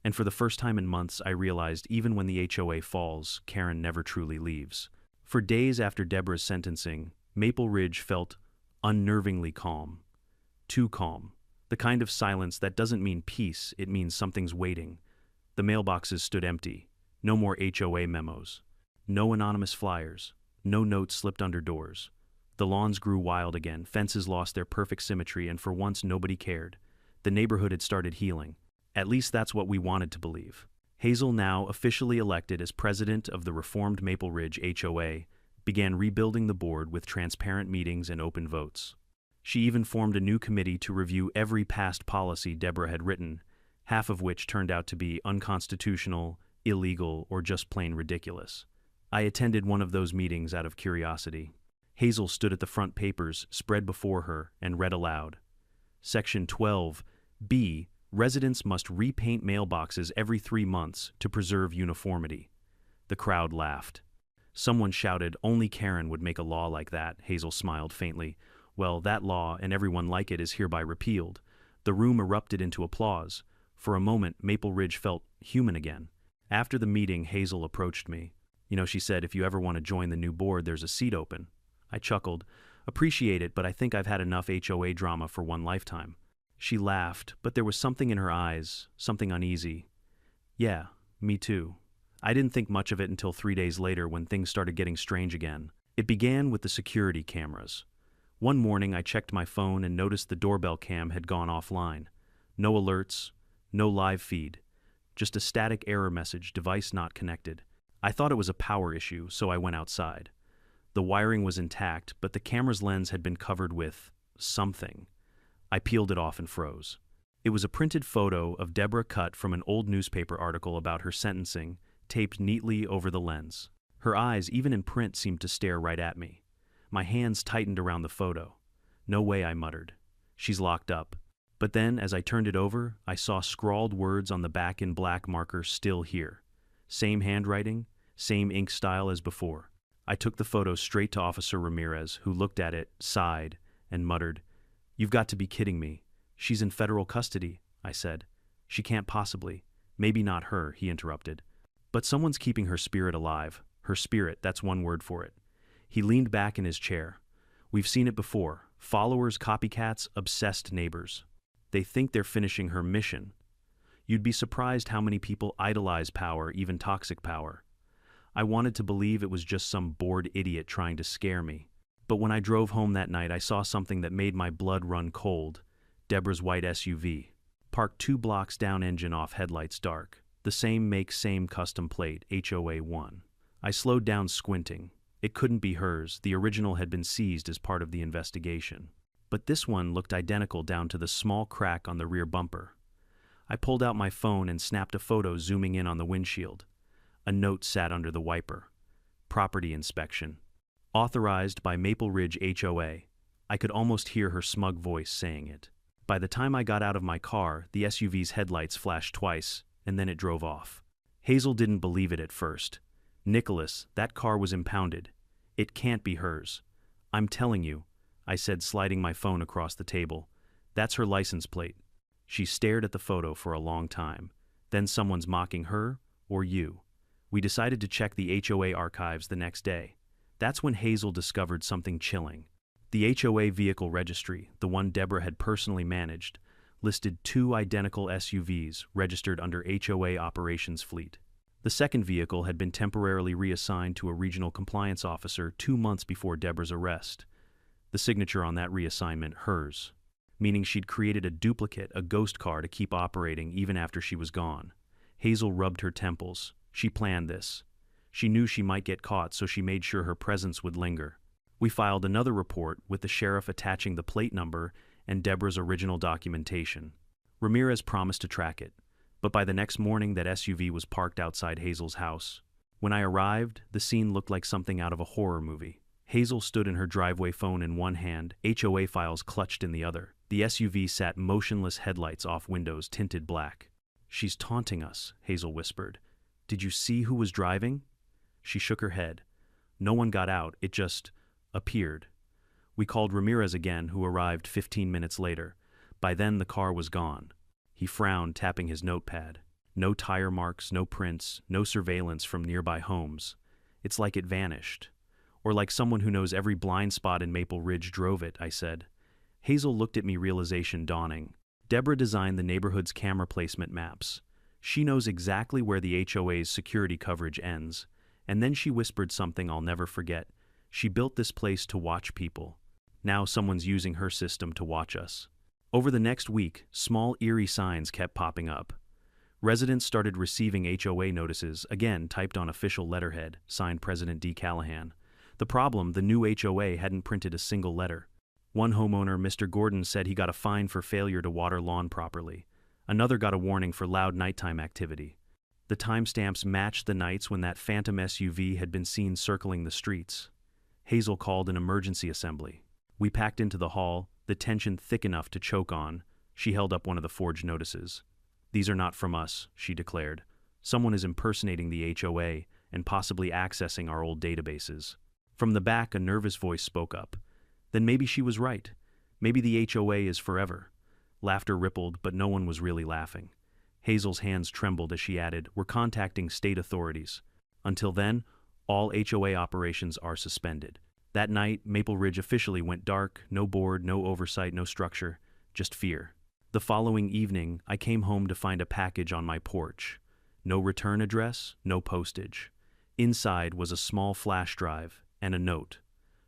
And for the first time in months, I realized even when the HOA falls, Karen never truly leaves. For days after Deborah's sentencing, Maple Ridge felt unnervingly calm. Too calm. The kind of silence that doesn't mean peace, it means something's waiting. The mailboxes stood empty. No more HOA memos. No anonymous flyers. No notes slipped under doors. The lawns grew wild again, fences lost their perfect symmetry, and for once nobody cared. The neighborhood had started healing. At least that's what we wanted to believe. Hazel, now officially elected as president of the reformed Maple Ridge HOA, began rebuilding the board with transparent meetings and open votes. She even formed a new committee to review every past policy Deborah had written, half of which turned out to be unconstitutional, illegal, or just plain ridiculous. I attended one of those meetings out of curiosity. Hazel stood at the front, papers spread before her, and read aloud. Section 12B, residents must repaint mailboxes every 3 months to preserve uniformity. The crowd laughed. Someone shouted, only Karen would make a law like that. Hazel smiled faintly. Well, that law, and everyone like it, is hereby repealed. The room erupted into applause. For a moment, Maple Ridge felt human again. After the meeting, Hazel approached me. She said, if you ever want to join the new board, there's a seat open. I chuckled. Appreciate it, but I think I've had enough HOA drama for one lifetime. She laughed, but there was something in her eyes, something uneasy. Yeah, me too. I didn't think much of it until 3 days later when things started getting strange again. It began with the security cameras. One morning I checked my phone and noticed the doorbell cam had gone offline. No alerts, no live feed. Just a static error message, device not connected. I thought it was a power issue, so I went outside. The wiring was intact, but the camera's lens had been covered with something. I peeled it off and froze. It was a printed photo of Deborah cut from an old newspaper article about her sentencing, taped neatly over the lens. Her eyes, even in print, seemed to stare right at me. My hands tightened around the photo. No way, I muttered. She's locked up. But then, as I turned it over, I saw scrawled words on the back in black marker, still here. Same handwriting, same ink style as before. I took the photo straight to Officer Ramirez, who looked at it, sighed, and muttered, You've got to be kidding me. She's in federal custody, I said. She can't possibly. Maybe not her, he interrupted. But someone's keeping her spirit alive. Her spirit, that's one word for it. He leaned back in his chair. We've seen it before. Followers, copycats, obsessed neighbors. They think they're finishing her mission. You'd be surprised how many people idolize power, even toxic power. I wanted to believe it was just some bored idiot trying to scare me. But when I drove home that night, I saw something that made my blood run cold. Deborah's white SUV. Parked 2 blocks down, engine off, headlights dark. The same make, same custom plate, HOA 1. I slowed down, squinting. It couldn't be hers. The original had been seized as part of the investigation. But this one looked identical down to the small crack on the rear bumper. I pulled out my phone and snapped a photo, zooming in on the windshield. A note sat under the wiper. Property inspection. Authorized by Maple Ridge HOA. I could almost hear her smug voice saying it. By the time I got out of my car, the SUV's headlights flashed twice, and then it drove off. Hazel didn't believe it at first. Nicholas, that car was impounded. It can't be hers. I'm telling you, I said, sliding my phone across the table. That's her license plate. She stared at the photo for a long time. Then someone's mocking her, or you. We decided to check the HOA archives the next day. That's when Hazel discovered something chilling. The HOA vehicle registry, the one Deborah had personally managed, listed 2 identical SUVs registered under HOA operations fleet. The second vehicle had been temporarily reassigned to a regional compliance officer 2 months before Deborah's arrest. The signature on that reassignment, hers, meaning she'd created a duplicate, a ghost car, to keep operating even after she was gone. Hazel rubbed her temples. She planned this. She knew she might get caught, so she made sure her presence would linger. We filed another report with the sheriff attaching the plate number and Deborah's original documentation. Ramirez promised to track it, but by the next morning that SUV was parked outside Hazel's house. When I arrived, the scene looked like something out of a horror movie. Hazel stood in her driveway, phone in one hand, HOA files clutched in the other. The SUV sat motionless, headlights off, windows tinted black. "She's taunting us," Hazel whispered. "Did you see who was driving?" She shook her head. "No one got out, it just appeared." We called Ramirez again, who arrived 15 minutes later. By then the car was gone. He frowned, tapping his notepad. No tire marks, no prints, no surveillance from nearby homes. It's like it vanished. Or like someone who knows every blind spot in Maple Ridge drove it, I said. Hazel looked at me, realization dawning. Deborah designed the neighborhood's camera placement maps. She knows exactly where the HOA's security coverage ends. And then she whispered something I'll never forget. She built this place to watch people. Now someone's using her system to watch us. Over the next week, small, eerie signs kept popping up. Residents started receiving HOA notices, again typed on official letterhead, signed President D. Callahan. The problem, the new HOA hadn't printed a single letter. One homeowner, Mr. Gordon, said he got a fine for failure to water lawn properly. Another got a warning for loud nighttime activity. The timestamps matched the nights when that phantom SUV had been seen circling the streets. Hazel called an emergency assembly. We packed into the hall, the tension thick enough to choke on. She held up one of the forged notices. "These are not from us," she declared. "Someone is impersonating the HOA and possibly accessing our old databases." From the back, a nervous voice spoke up. Then maybe she was right. Maybe the HOA is forever. Laughter rippled, but no one was really laughing. Hazel's hands trembled as she added, "We're contacting state authorities. Until then, all HOA operations are suspended." That night, Maple Ridge officially went dark, no board, no oversight, no structure, just fear. The following evening, I came home to find a package on my porch. No return address, no postage. Inside was a small flash drive and a note.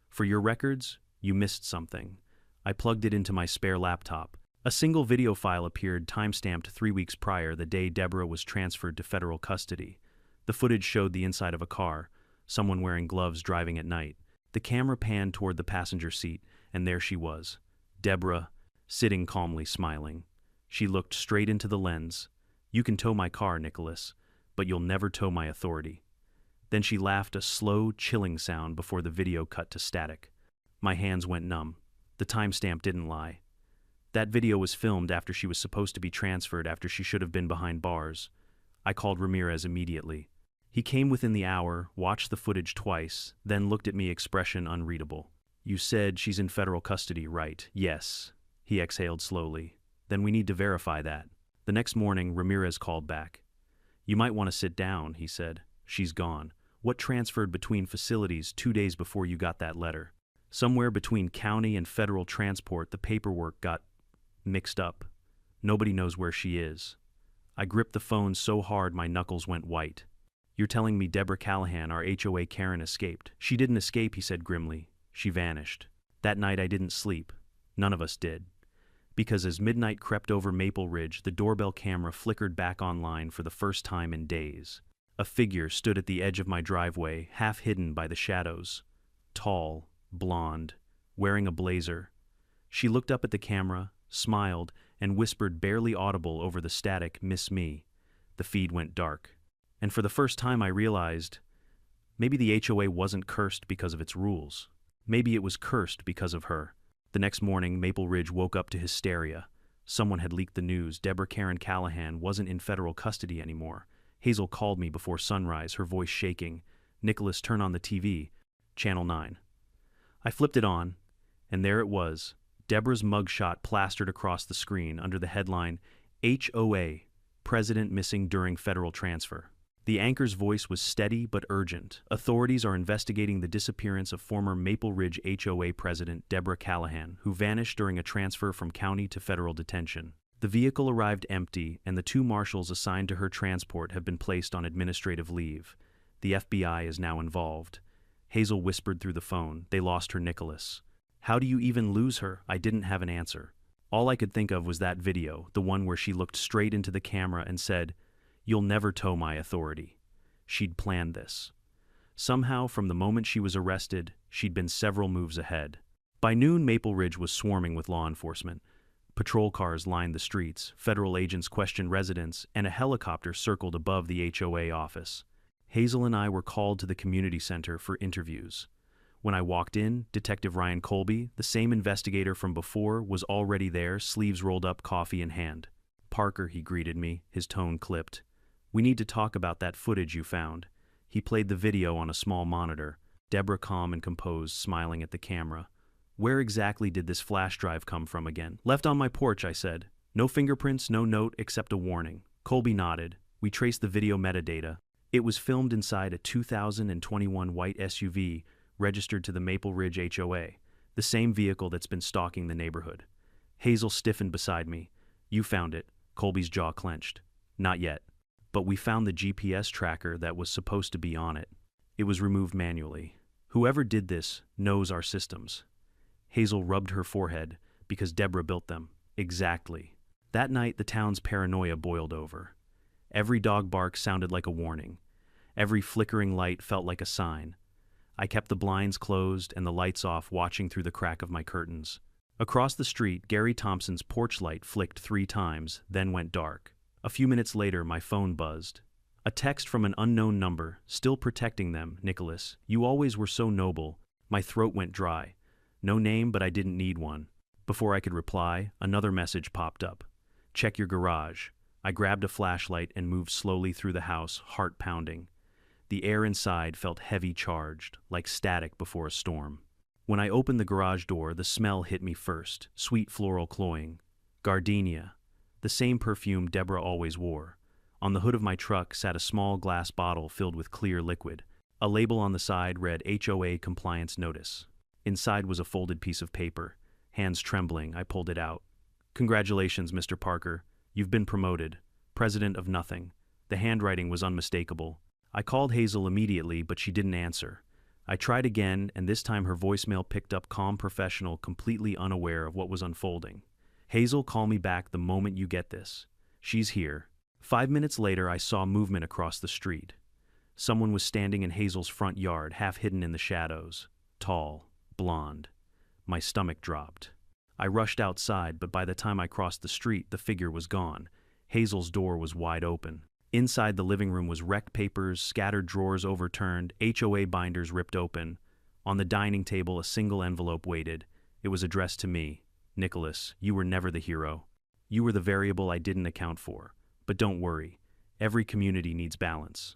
"For your records, you missed something." I plugged it into my spare laptop. A single video file appeared, time-stamped 3 weeks prior, the day Deborah was transferred to federal custody. The footage showed the inside of a car, someone wearing gloves driving at night. The camera panned toward the passenger seat, and there she was, Deborah, sitting calmly, smiling. She looked straight into the lens. "You can tow my car, Nicholas, but you'll never tow my authority." Then she laughed, a slow, chilling sound before the video cut to static. My hands went numb. The timestamp didn't lie. That video was filmed after she was supposed to be transferred, after she should have been behind bars. I called Ramirez immediately. He came within the hour, watched the footage twice, then looked at me, expression unreadable. "You said she's in federal custody, right?" "Yes." He exhaled slowly. "Then we need to verify that." The next morning, Ramirez called back. "You might want to sit down," he said. "She's gone. What transferred between facilities 2 days before you got that letter? Somewhere between county and federal transport, the paperwork got mixed up. Nobody knows where she is." I gripped the phone so hard my knuckles went white. "You're telling me Deborah Callahan, our HOA Karen, escaped?" "She didn't escape," he said grimly. "She vanished. That night I didn't sleep. None of us did. Because as midnight crept over Maple Ridge, the doorbell camera flickered back online for the first time in days. A figure stood at the edge of my driveway, half hidden by the shadows. Tall, blonde, wearing a blazer. She looked up at the camera, smiled, and whispered barely audible over the static, "Miss me." The feed went dark. And for the first time I realized, maybe the HOA wasn't cursed because of its rules. Maybe it was cursed because of her. The next morning, Maple Ridge woke up to hysteria. Someone had leaked the news. Deborah Karen Callahan wasn't in federal custody anymore. Hazel called me before sunrise, her voice shaking. "Nicholas, turn on the TV. Channel 9. I flipped it on, and there it was. Deborah's mugshot plastered across the screen under the headline, "HOA, President Missing During Federal Transfer." The anchor's voice was steady but urgent. "Authorities are investigating the disappearance of former Maple Ridge HOA President Deborah Callahan, who vanished during a transfer from county to federal detention. The vehicle arrived empty, and the 2 marshals assigned to her transport have been placed on administrative leave. The FBI is now involved." Hazel whispered through the phone. "They lost her, Nicholas." "How do you even lose her?" I didn't have an answer. All I could think of was that video, the one where she looked straight into the camera and said, "You'll never tow my authority." She'd planned this. Somehow, from the moment she was arrested, she'd been several moves ahead. By noon, Maple Ridge was swarming with law enforcement. Patrol cars lined the streets, federal agents questioned residents, and a helicopter circled above the HOA office. Hazel and I were called to the community center for interviews. When I walked in, Detective Ryan Colby, the same investigator from before, was already there, sleeves rolled up, coffee in hand. "Parker," he greeted me, his tone clipped. "We need to talk about that footage you found." He played the video on a small monitor. Deborah, calm and composed, smiling at the camera. "Where exactly did this flash drive come from again?" "Left on my porch," I said. "No fingerprints, no note, except a warning." Colby nodded. We traced the video metadata. It was filmed inside a 2021 white SUV registered to the Maple Ridge HOA, the same vehicle that's been stalking the neighborhood. Hazel stiffened beside me. "You found it." Colby's jaw clenched. "Not yet. But we found the GPS tracker that was supposed to be on it. It was removed manually. Whoever did this knows our systems." Hazel rubbed her forehead. "Because Deborah built them." "Exactly." That night, the town's paranoia boiled over. Every dog bark sounded like a warning. Every flickering light felt like a sign. I kept the blinds closed and the lights off, watching through the crack of my curtains. Across the street, Gary Thompson's porch light flicked 3 times, then went dark. A few minutes later, my phone buzzed. A text from an unknown number, "Still protecting them, Nicholas. You always were so noble." My throat went dry. No name, but I didn't need one. Before I could reply, another message popped up. "Check your garage." I grabbed a flashlight and moved slowly through the house, heart pounding. The air inside felt heavy charged, like static before a storm. When I opened the garage door, the smell hit me first, sweet floral cloying. Gardenia, the same perfume Deborah always wore. On the hood of my truck sat a small glass bottle filled with clear liquid. A label on the side read HOA Compliance Notice. Inside was a folded piece of paper. Hands trembling, I pulled it out. "Congratulations, Mr. Parker. You've been promoted. President of nothing." The handwriting was unmistakable. I called Hazel immediately, but she didn't answer. I tried again, and this time her voicemail picked up, calm, professional, completely unaware of what was unfolding. "Hazel, call me back the moment you get this. She's here." 5 minutes later, I saw movement across the street. Someone was standing in Hazel's front yard, half hidden in the shadows. Tall, blonde. My stomach dropped. I rushed outside, but by the time I crossed the street, the figure was gone. Hazel's door was wide open. Inside the living room was wrecked papers, scattered drawers overturned, HOA binders ripped open. On the dining table, a single envelope waited. It was addressed to me. "Nicholas, you were never the hero. You were the variable I didn't account for. But don't worry. Every community needs balance.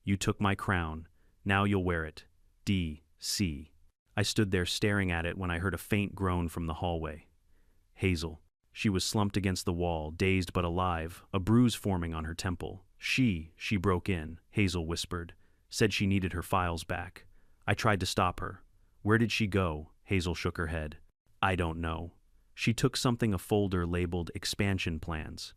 You took my crown. Now you'll wear it. D.C." I stood there staring at it when I heard a faint groan from the hallway. "Hazel." She was slumped against the wall, dazed but alive, a bruise forming on her temple. She broke in, Hazel whispered. Said she needed her files back. I tried to stop her. Where did she go? Hazel shook her head. I don't know. She took something, a folder labeled expansion plans.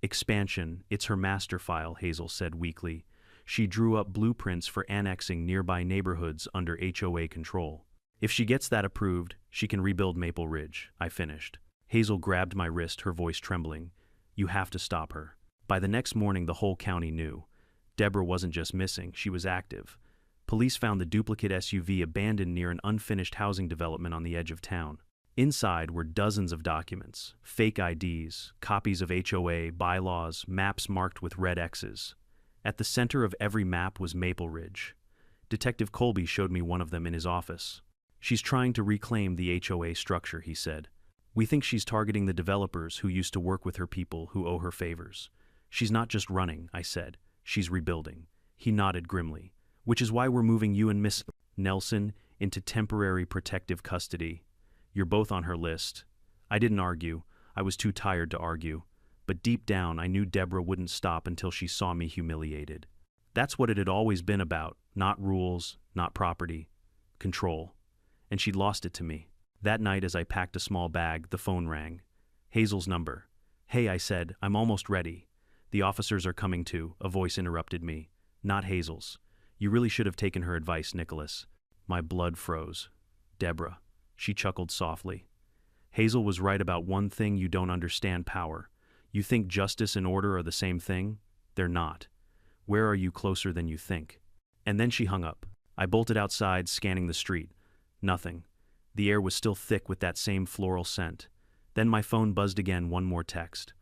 Expansion, it's her master file, Hazel said weakly. She drew up blueprints for annexing nearby neighborhoods under HOA control. If she gets that approved, she can rebuild Maple Ridge, I finished. Hazel grabbed my wrist, her voice trembling. You have to stop her. By the next morning, the whole county knew. Deborah wasn't just missing, she was active. Police found the duplicate SUV abandoned near an unfinished housing development on the edge of town. Inside were dozens of documents, fake IDs, copies of HOA, bylaws, maps marked with red X's. At the center of every map was Maple Ridge. Detective Colby showed me one of them in his office. She's trying to reclaim the HOA structure, he said. We think she's targeting the developers who used to work with her people who owe her favors. She's not just running, I said. She's rebuilding. He nodded grimly. Which is why we're moving you and Miss Nelson into temporary protective custody. You're both on her list. I didn't argue. I was too tired to argue. But deep down, I knew Deborah wouldn't stop until she saw me humiliated. That's what it had always been about. Not rules, not property. Control. And she'd lost it to me. That night, as I packed a small bag, the phone rang. Hazel's number. Hey, I said, I'm almost ready. The officers are coming too, a voice interrupted me. Not Hazel's. You really should have taken her advice, Nicholas. My blood froze. Deborah. She chuckled softly. Hazel was right about one thing: you don't understand power. You think justice and order are the same thing? They're not. Where are you closer than you think? And then she hung up. I bolted outside, scanning the street. Nothing. The air was still thick with that same floral scent. Then my phone buzzed again, one more text.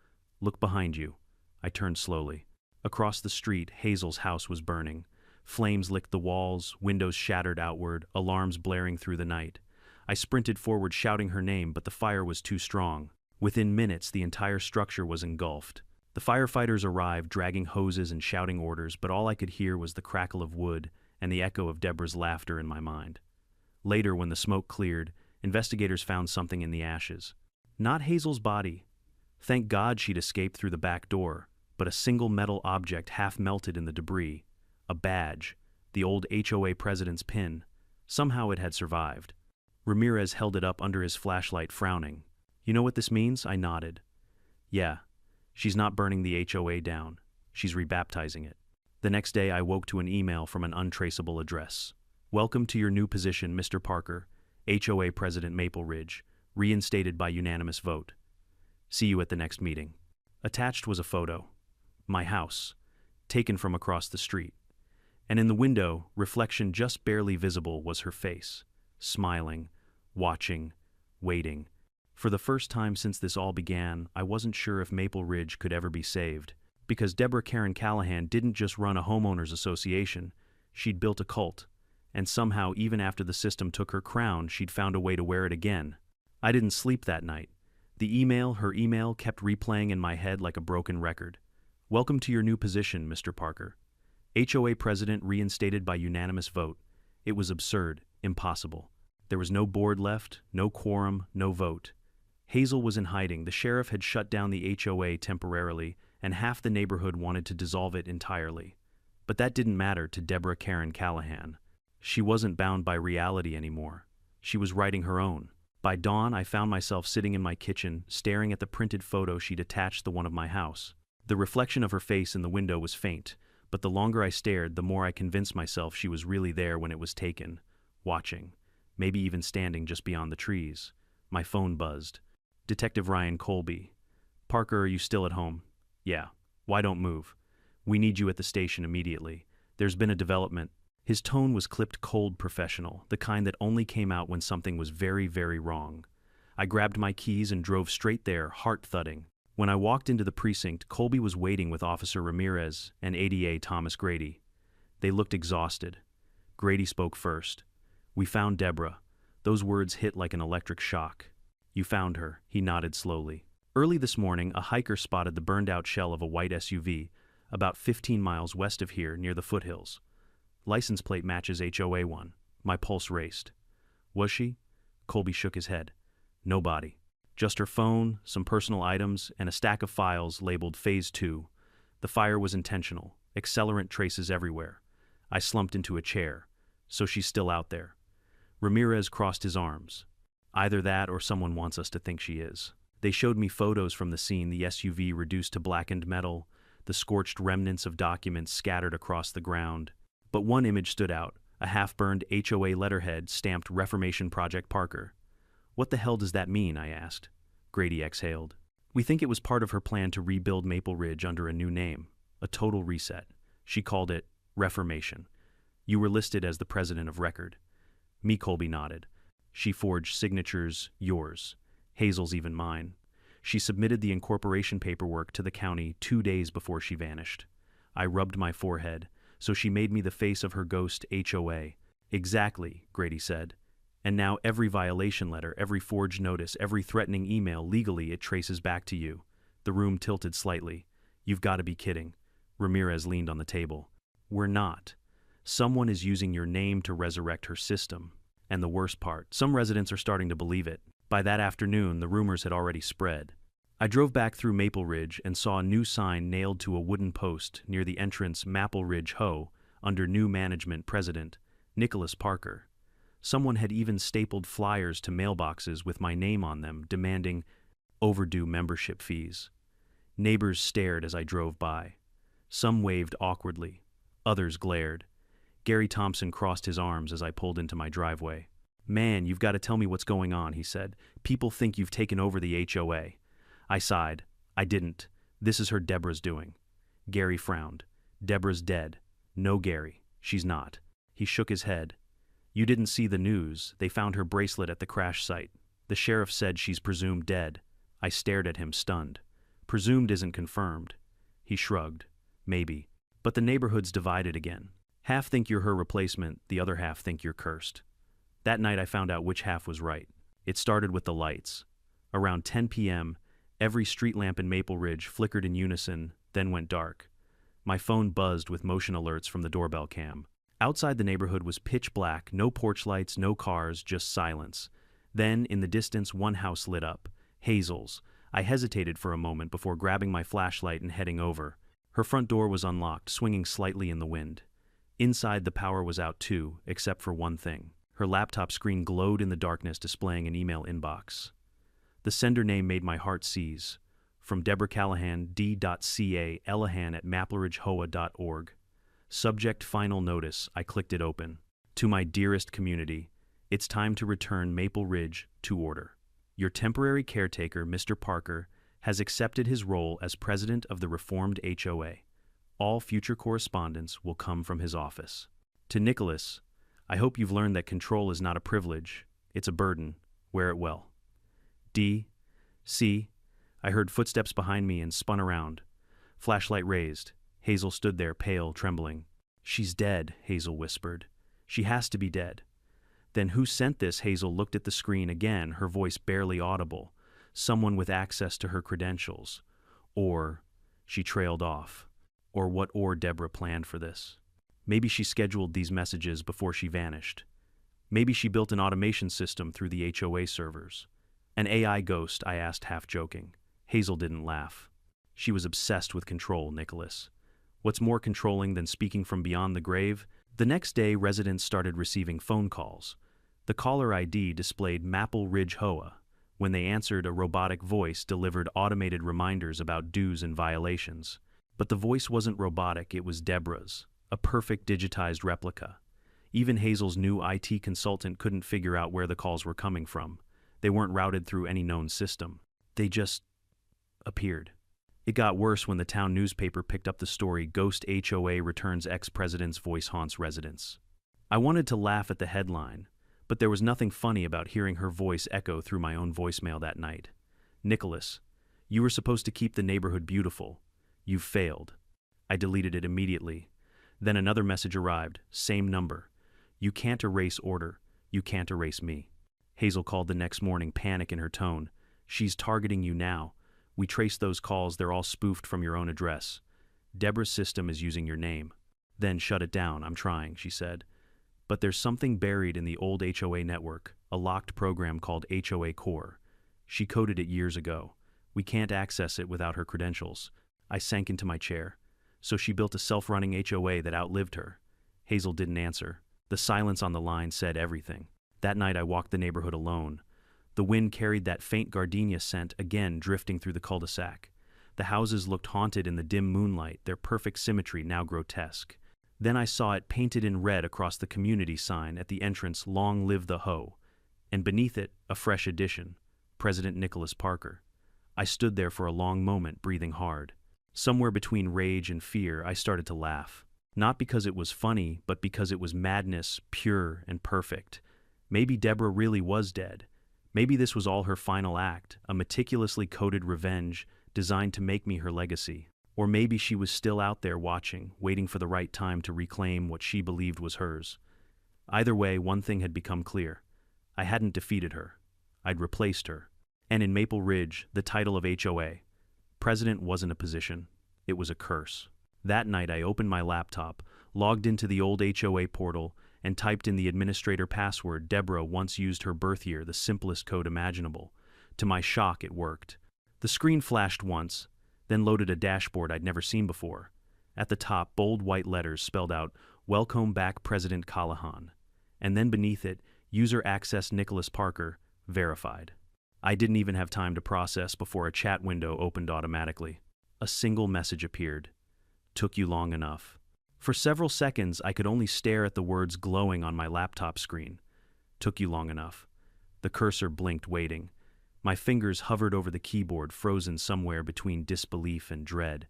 Look behind you. I turned slowly. Across the street, Hazel's house was burning. Flames licked the walls, windows shattered outward, alarms blaring through the night. I sprinted forward, shouting her name, but the fire was too strong. Within minutes, the entire structure was engulfed. The firefighters arrived, dragging hoses and shouting orders, but all I could hear was the crackle of wood and the echo of Deborah's laughter in my mind. Later, when the smoke cleared, investigators found something in the ashes. Not Hazel's body. Thank God she'd escaped through the back door, but a single metal object half melted in the debris. A badge, the old HOA president's pin. Somehow it had survived. Ramirez held it up under his flashlight, frowning. You know what this means? I nodded. Yeah, she's not burning the HOA down. She's rebaptizing it. The next day I woke to an email from an untraceable address. Welcome to your new position, Mr. Parker, HOA President Maple Ridge, reinstated by unanimous vote. See you at the next meeting. Attached was a photo. My house, taken from across the street. And in the window, reflection just barely visible, was her face, smiling, watching, waiting. For the first time since this all began, I wasn't sure if Maple Ridge could ever be saved, because Deborah Karen Callahan didn't just run a homeowners association, she'd built a cult, and somehow, even after the system took her crown, she'd found a way to wear it again. I didn't sleep that night. Her email kept replaying in my head like a broken record. Welcome to your new position, Mr. Parker. HOA president reinstated by unanimous vote. It was absurd, impossible. There was no board left, no quorum, no vote. Hazel was in hiding. The sheriff had shut down the HOA temporarily, and half the neighborhood wanted to dissolve it entirely. But that didn't matter to Deborah Karen Callahan. She wasn't bound by reality anymore. She was writing her own. By dawn, I found myself sitting in my kitchen, staring at the printed photo she'd attached to one of my house. The reflection of her face in the window was faint, but the longer I stared, the more I convinced myself she was really there when it was taken, watching, maybe even standing just beyond the trees. My phone buzzed. Detective Ryan Colby. Parker, are you still at home? Yeah. Why don't move? We need you at the station immediately. There's been a development. His tone was clipped cold, professional, the kind that only came out when something was very, very wrong. I grabbed my keys and drove straight there, heart thudding. When I walked into the precinct, Colby was waiting with Officer Ramirez and ADA Thomas Grady. They looked exhausted. Grady spoke first. We found Deborah. Those words hit like an electric shock. You found her, he nodded slowly. Early this morning, a hiker spotted the burned-out shell of a white SUV, about 15 miles west of here, near the foothills. License plate matches HOA one. My pulse raced. Was she? Colby shook his head. No body. Just her phone, some personal items, and a stack of files labeled Phase 2. The fire was intentional, accelerant traces everywhere. I slumped into a chair. So she's still out there. Ramirez crossed his arms. Either that or someone wants us to think she is. They showed me photos from the scene, the SUV reduced to blackened metal, the scorched remnants of documents scattered across the ground. But one image stood out, a half-burned HOA letterhead stamped Reformation Project Parker. What the hell does that mean? I asked. Grady exhaled. We think it was part of her plan to rebuild Maple Ridge under a new name, a total reset. She called it Reformation. You were listed as the president of record. Me, Colby nodded. She forged signatures, yours. Hazel's, even mine. She submitted the incorporation paperwork to the county 2 days before she vanished. I rubbed my forehead. So she made me the face of her ghost HOA. Exactly, Grady said. And now every violation letter, every forged notice, every threatening email, legally it traces back to you. The room tilted slightly. You've got to be kidding. Ramirez leaned on the table. We're not. Someone is using your name to resurrect her system. And the worst part, some residents are starting to believe it. By that afternoon, the rumors had already spread. I drove back through Maple Ridge and saw a new sign nailed to a wooden post near the entrance Maple Ridge HOA under new management president, Nicholas Parker. Someone had even stapled flyers to mailboxes with my name on them, demanding overdue membership fees. Neighbors stared as I drove by. Some waved awkwardly. Others glared. Gary Thompson crossed his arms as I pulled into my driveway. Man, you've got to tell me what's going on, he said. People think you've taken over the HOA. I sighed. I didn't. This is her Deborah's doing. Gary frowned. Deborah's dead. No, Gary. She's not. He shook his head. You didn't see the news. They found her bracelet at the crash site. The sheriff said she's presumed dead. I stared at him, stunned. Presumed isn't confirmed. He shrugged. Maybe. But the neighborhood's divided again. Half think you're her replacement, the other half think you're cursed. That night I found out which half was right. It started with the lights. Around 10 p.m., every street lamp in Maple Ridge flickered in unison, then went dark. My phone buzzed with motion alerts from the doorbell cam. Outside the neighborhood was pitch black, no porch lights, no cars, just silence. Then, in the distance, one house lit up. Hazel's. I hesitated for a moment before grabbing my flashlight and heading over. Her front door was unlocked, swinging slightly in the wind. Inside, the power was out too, except for one thing. Her laptop screen glowed in the darkness, displaying an email inbox. The sender name made my heart seize. From Deborah Callahan, D.ca, elahan@mapleridgehoa.org. Subject final notice. I clicked it open. To my dearest community, it's time to return Maple Ridge to order. Your temporary caretaker, Mr. Parker, has accepted his role as president of the reformed HOA. All future correspondence will come from his office. To Nicholas, I hope you've learned that control is not a privilege, it's a burden. Wear it well. D.C. I heard footsteps behind me and spun around. Flashlight raised. Hazel stood there, pale, trembling. She's dead, Hazel whispered. She has to be dead. Then who sent this? Hazel looked at the screen again, her voice barely audible. Someone with access to her credentials. Or, she trailed off. Or what Deborah planned for this. Maybe she scheduled these messages before she vanished. Maybe she built an automation system through the HOA servers. An AI ghost, I asked, half joking. Hazel didn't laugh. She was obsessed with control, Nicholas. What's more controlling than speaking from beyond the grave? The next day, residents started receiving phone calls. The caller ID displayed Maple Ridge HOA. When they answered, a robotic voice delivered automated reminders about dues and violations. But the voice wasn't robotic, it was Deborah's, a perfect digitized replica. Even Hazel's new IT consultant couldn't figure out where the calls were coming from. They weren't routed through any known system. They just appeared. It got worse when the town newspaper picked up the story, Ghost HOA Returns Ex-President's Voice Haunts Residents. I wanted to laugh at the headline, but there was nothing funny about hearing her voice echo through my own voicemail that night. Nicholas, you were supposed to keep the neighborhood beautiful. You've failed. I deleted it immediately. Then another message arrived, same number. You can't erase order. You can't erase me. Hazel called the next morning, panic in her tone. She's targeting you now. We traced those calls, they're all spoofed from your own address. Deborah's system is using your name. Then shut it down, I'm trying, she said. But there's something buried in the old HOA network, a locked program called HOA Core. She coded it years ago. We can't access it without her credentials. I sank into my chair. So she built a self-running HOA that outlived her. Hazel didn't answer. The silence on the line said everything. That night I walked the neighborhood alone. The wind carried that faint gardenia scent again drifting through the cul-de-sac. The houses looked haunted in the dim moonlight, their perfect symmetry now grotesque. Then I saw it painted in red across the community sign at the entrance, "Long Live the Hoe," and beneath it, a fresh addition, President Nicholas Parker. I stood there for a long moment, breathing hard. Somewhere between rage and fear, I started to laugh. Not because it was funny, but because it was madness, pure and perfect. Maybe Deborah really was dead. Maybe this was all her final act, a meticulously coded revenge designed to make me her legacy. Or maybe she was still out there watching, waiting for the right time to reclaim what she believed was hers. Either way, one thing had become clear. I hadn't defeated her. I'd replaced her. And in Maple Ridge, the title of HOA, president, wasn't a position. It was a curse. That night I opened my laptop, logged into the old HOA portal, and typed in the administrator password. Deborah once used her birth year, the simplest code imaginable. To my shock, it worked. The screen flashed once, then loaded a dashboard I'd never seen before. At the top, bold white letters spelled out, "Welcome back, President Callahan." And then beneath it, "User access Nicholas Parker, verified." I didn't even have time to process before a chat window opened automatically. A single message appeared. "Took you long enough." For several seconds, I could only stare at the words glowing on my laptop screen. "Took you long enough." The cursor blinked, waiting. My fingers hovered over the keyboard, frozen somewhere between disbelief and dread.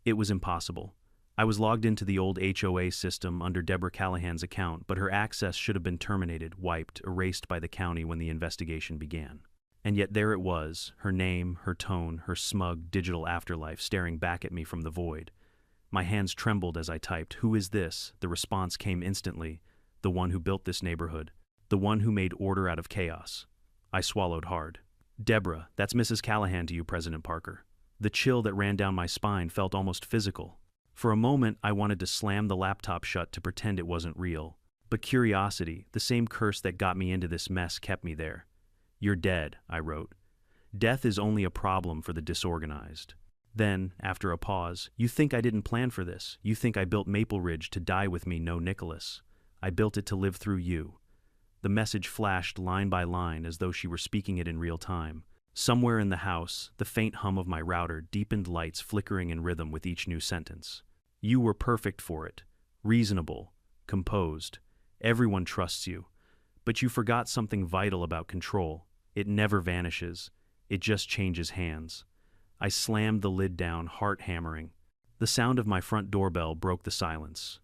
It was impossible. I was logged into the old HOA system under Deborah Callahan's account, but her access should have been terminated, wiped, erased by the county when the investigation began. And yet there it was, her name, her tone, her smug digital afterlife staring back at me from the void. My hands trembled as I typed, "Who is this?" The response came instantly. "The one who built this neighborhood. The one who made order out of chaos." I swallowed hard. "Deborah, that's Mrs. Callahan to you, President Parker." The chill that ran down my spine felt almost physical. For a moment, I wanted to slam the laptop shut to pretend it wasn't real. But curiosity, the same curse that got me into this mess, kept me there. "You're dead," I wrote. "Death is only a problem for the disorganized." Then, after a pause, "You think I didn't plan for this? You think I built Maple Ridge to die with me, no Nicholas? I built it to live through you." The message flashed line by line as though she were speaking it in real time. Somewhere in the house, the faint hum of my router deepened, lights flickering in rhythm with each new sentence. "You were perfect for it. Reasonable. Composed. Everyone trusts you. But you forgot something vital about control. It never vanishes. It just changes hands." I slammed the lid down, heart hammering. The sound of my front doorbell broke the silence.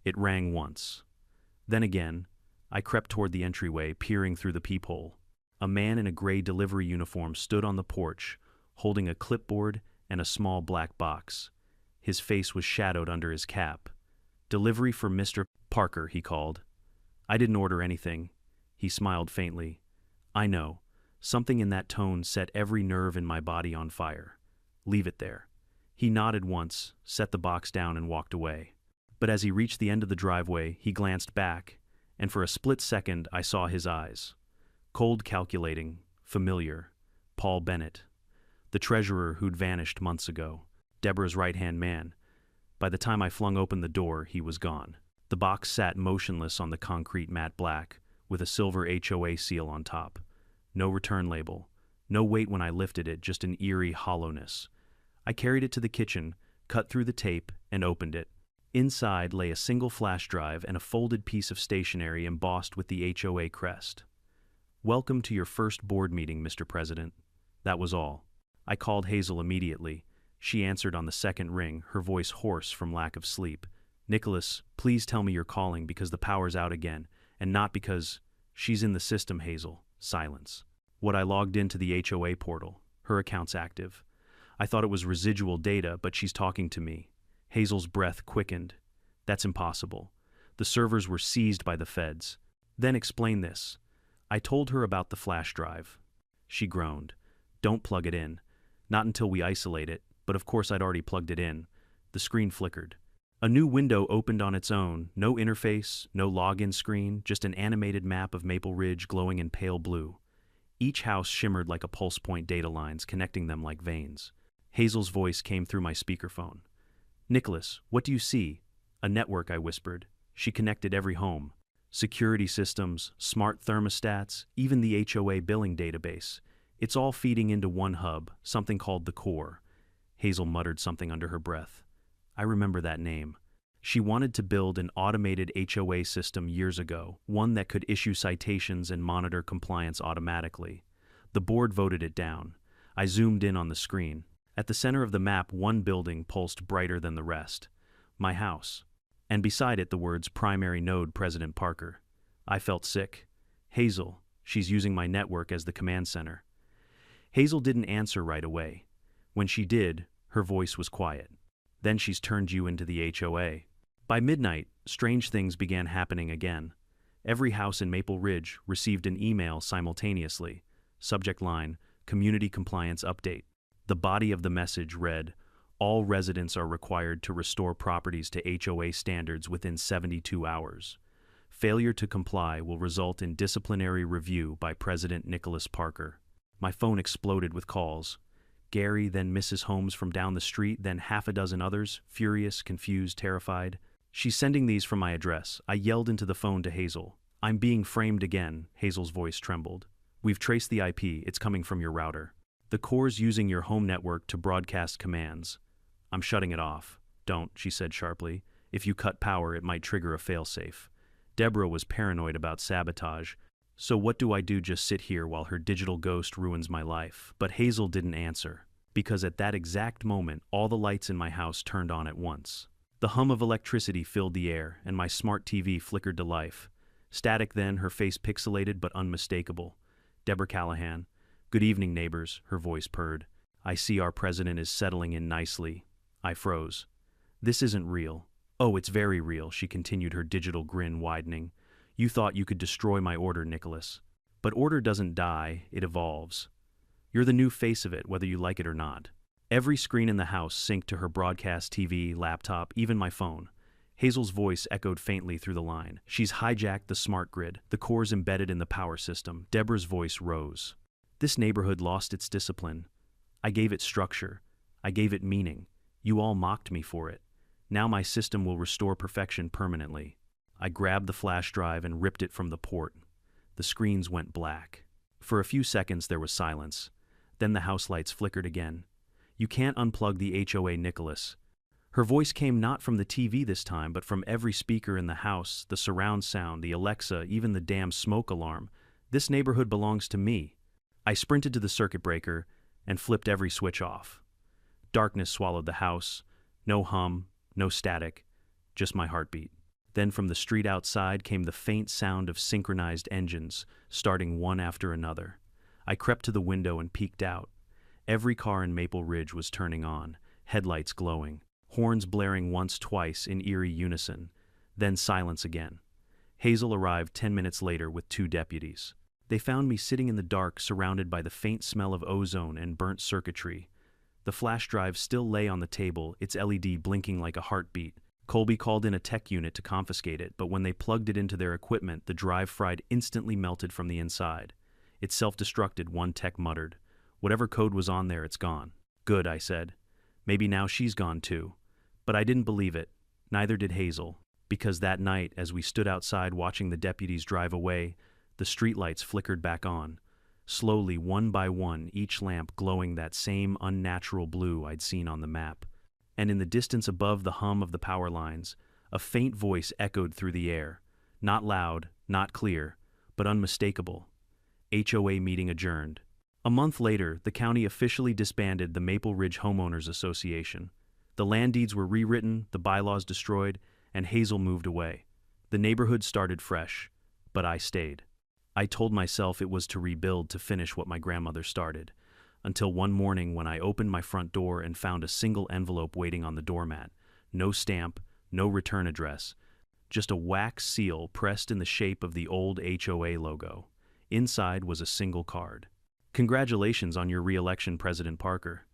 It rang once. Then again, I crept toward the entryway, peering through the peephole. A man in a gray delivery uniform stood on the porch, holding a clipboard and a small black box. His face was shadowed under his cap. "Delivery for Mr. Parker," he called. "I didn't order anything." He smiled faintly. "I know." Something in that tone set every nerve in my body on fire. "Leave it there." He nodded once, set the box down and walked away. But as he reached the end of the driveway, he glanced back, and for a split second I saw his eyes. Cold, calculating, familiar. Paul Bennett. The treasurer who'd vanished months ago. Deborah's right-hand man. By the time I flung open the door, he was gone. The box sat motionless on the concrete matte black, with a silver HOA seal on top. No return label. No weight when I lifted it, just an eerie hollowness. I carried it to the kitchen, cut through the tape, and opened it. Inside lay a single flash drive and a folded piece of stationery embossed with the HOA crest. "Welcome to your first board meeting, Mr. President." That was all. I called Hazel immediately. She answered on the second ring, her voice hoarse from lack of sleep. "Nicholas, please tell me you're calling because the power's out again, and not because..." "She's in the system, Hazel." Silence. What I logged into the HOA portal. Her account's active. I thought it was residual data, but she's talking to me. Hazel's breath quickened. "That's impossible. The servers were seized by the feds." "Then explain this." I told her about the flash drive. She groaned. "Don't plug it in. Not until we isolate it," but of course I'd already plugged it in. The screen flickered. A new window opened on its own, no interface, no login screen, just an animated map of Maple Ridge glowing in pale blue. Each house shimmered like a pulse point, data lines connecting them like veins. Hazel's voice came through my speakerphone. "Nicholas, what do you see?" "A network," I whispered. She connected every home. Security systems, smart thermostats, even the HOA billing database. It's all feeding into one hub, something called the core. Hazel muttered something under her breath. I remember that name. She wanted to build an automated HOA system years ago, one that could issue citations and monitor compliance automatically. The board voted it down. I zoomed in on the screen. At the center of the map, one building pulsed brighter than the rest. My house. And beside it, the words "Primary Node President Parker." I felt sick. Hazel, she's using my network as the command center. Hazel didn't answer right away. When she did, her voice was quiet. "Then she's turned you into the HOA." By midnight, strange things began happening again. Every house in Maple Ridge received an email simultaneously. Subject line, "Community Compliance Update." The body of the message read, "All residents are required to restore properties to HOA standards within 72 hours. Failure to comply will result in disciplinary review by President Nicholas Parker." My phone exploded with calls. Gary, then Mrs. Holmes from down the street, then half a dozen others, furious, confused, terrified. "She's sending these from my address." I yelled into the phone to Hazel. "I'm being framed again." Hazel's voice trembled. "We've traced the IP. It's coming from your router. The core's using your home network to broadcast commands." "I'm shutting it off." "Don't," she said sharply. "If you cut power, it might trigger a failsafe." Deborah was paranoid about sabotage. "So what do I do? Just sit here while her digital ghost ruins my life?" But Hazel didn't answer, because at that exact moment, all the lights in my house turned on at once. The hum of electricity filled the air, and my smart TV flickered to life. Static then, her face pixelated but unmistakable. "Deborah Callahan." "Good evening, neighbors," her voice purred. "I see our president is settling in nicely." I froze. "This isn't real." "Oh, it's very real," she continued, her digital grin widening. "You thought you could destroy my order, Nicholas. But order doesn't die, it evolves. You're the new face of it, whether you like it or not." Every screen in the house synced to her broadcast TV, laptop, even my phone. Hazel's voice echoed faintly through the line. "She's hijacked the smart grid. The core's embedded in the power system." Deborah's voice rose. "This neighborhood lost its discipline. I gave it structure. I gave it meaning. You all mocked me for it. Now my system will restore perfection permanently." I grabbed the flash drive and ripped it from the port. The screens went black. For a few seconds there was silence. Then the house lights flickered again. "You can't unplug the HOA, Nicholas." Her voice came not from the TV this time, but from every speaker in the house, the surround sound, the Alexa, even the damn smoke alarm. "This neighborhood belongs to me." I sprinted to the circuit breaker and flipped every switch off. Darkness swallowed the house. No hum, no static, just my heartbeat. Then from the street outside came the faint sound of synchronized engines, starting one after another. I crept to the window and peeked out. Every car in Maple Ridge was turning on, headlights glowing, horns blaring once, twice in eerie unison, then silence again. Hazel arrived 10 minutes later with 2 deputies. They found me sitting in the dark, surrounded by the faint smell of ozone and burnt circuitry. The flash drive still lay on the table, its LED blinking like a heartbeat. Colby called in a tech unit to confiscate it, but when they plugged it into their equipment, the drive fried instantly melted from the inside. "It self-destructed," one tech muttered. "Whatever code was on there, it's gone." "Good," I said. "Maybe now she's gone too." But I didn't believe it. Neither did Hazel. Because that night, as we stood outside watching the deputies drive away, the streetlights flickered back on. Slowly, one by one, each lamp glowing that same unnatural blue I'd seen on the map. And in the distance above the hum of the power lines, a faint voice echoed through the air. Not loud, not clear, but unmistakable. "HOA meeting adjourned." A month later, the county officially disbanded the Maple Ridge Homeowners Association. The land deeds were rewritten, the bylaws destroyed, and Hazel moved away. The neighborhood started fresh, but I stayed. I told myself it was to rebuild, to finish what my grandmother started. Until one morning when I opened my front door and found a single envelope waiting on the doormat. No stamp, no return address, just a wax seal pressed in the shape of the old HOA logo. Inside was a single card. "Congratulations on your re-election, President Parker.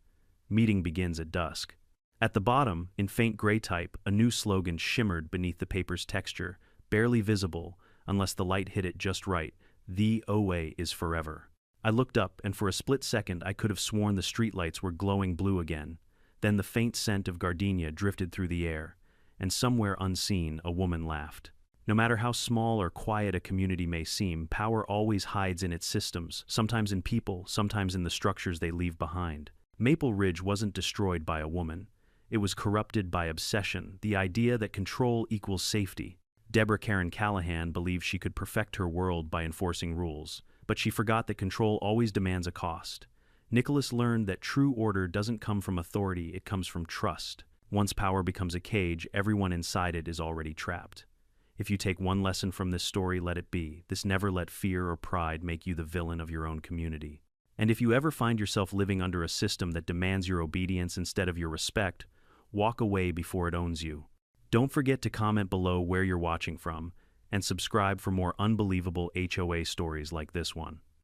Meeting begins at dusk." At the bottom, in faint gray type, a new slogan shimmered beneath the paper's texture, barely visible unless the light hit it just right. "The OA is forever." I looked up, and for a split second I could have sworn the streetlights were glowing blue again. Then the faint scent of gardenia drifted through the air, and somewhere unseen, a woman laughed. No matter how small or quiet a community may seem, power always hides in its systems, sometimes in people, sometimes in the structures they leave behind. Maple Ridge wasn't destroyed by a woman. It was corrupted by obsession, the idea that control equals safety. Deborah Karen Callahan believed she could perfect her world by enforcing rules, but she forgot that control always demands a cost. Nicholas learned that true order doesn't come from authority, it comes from trust. Once power becomes a cage, everyone inside it is already trapped. If you take one lesson from this story, let it be this: never let fear or pride make you the villain of your own community. And if you ever find yourself living under a system that demands your obedience instead of your respect, walk away before it owns you. Don't forget to comment below where you're watching from, and subscribe for more unbelievable HOA stories like this one.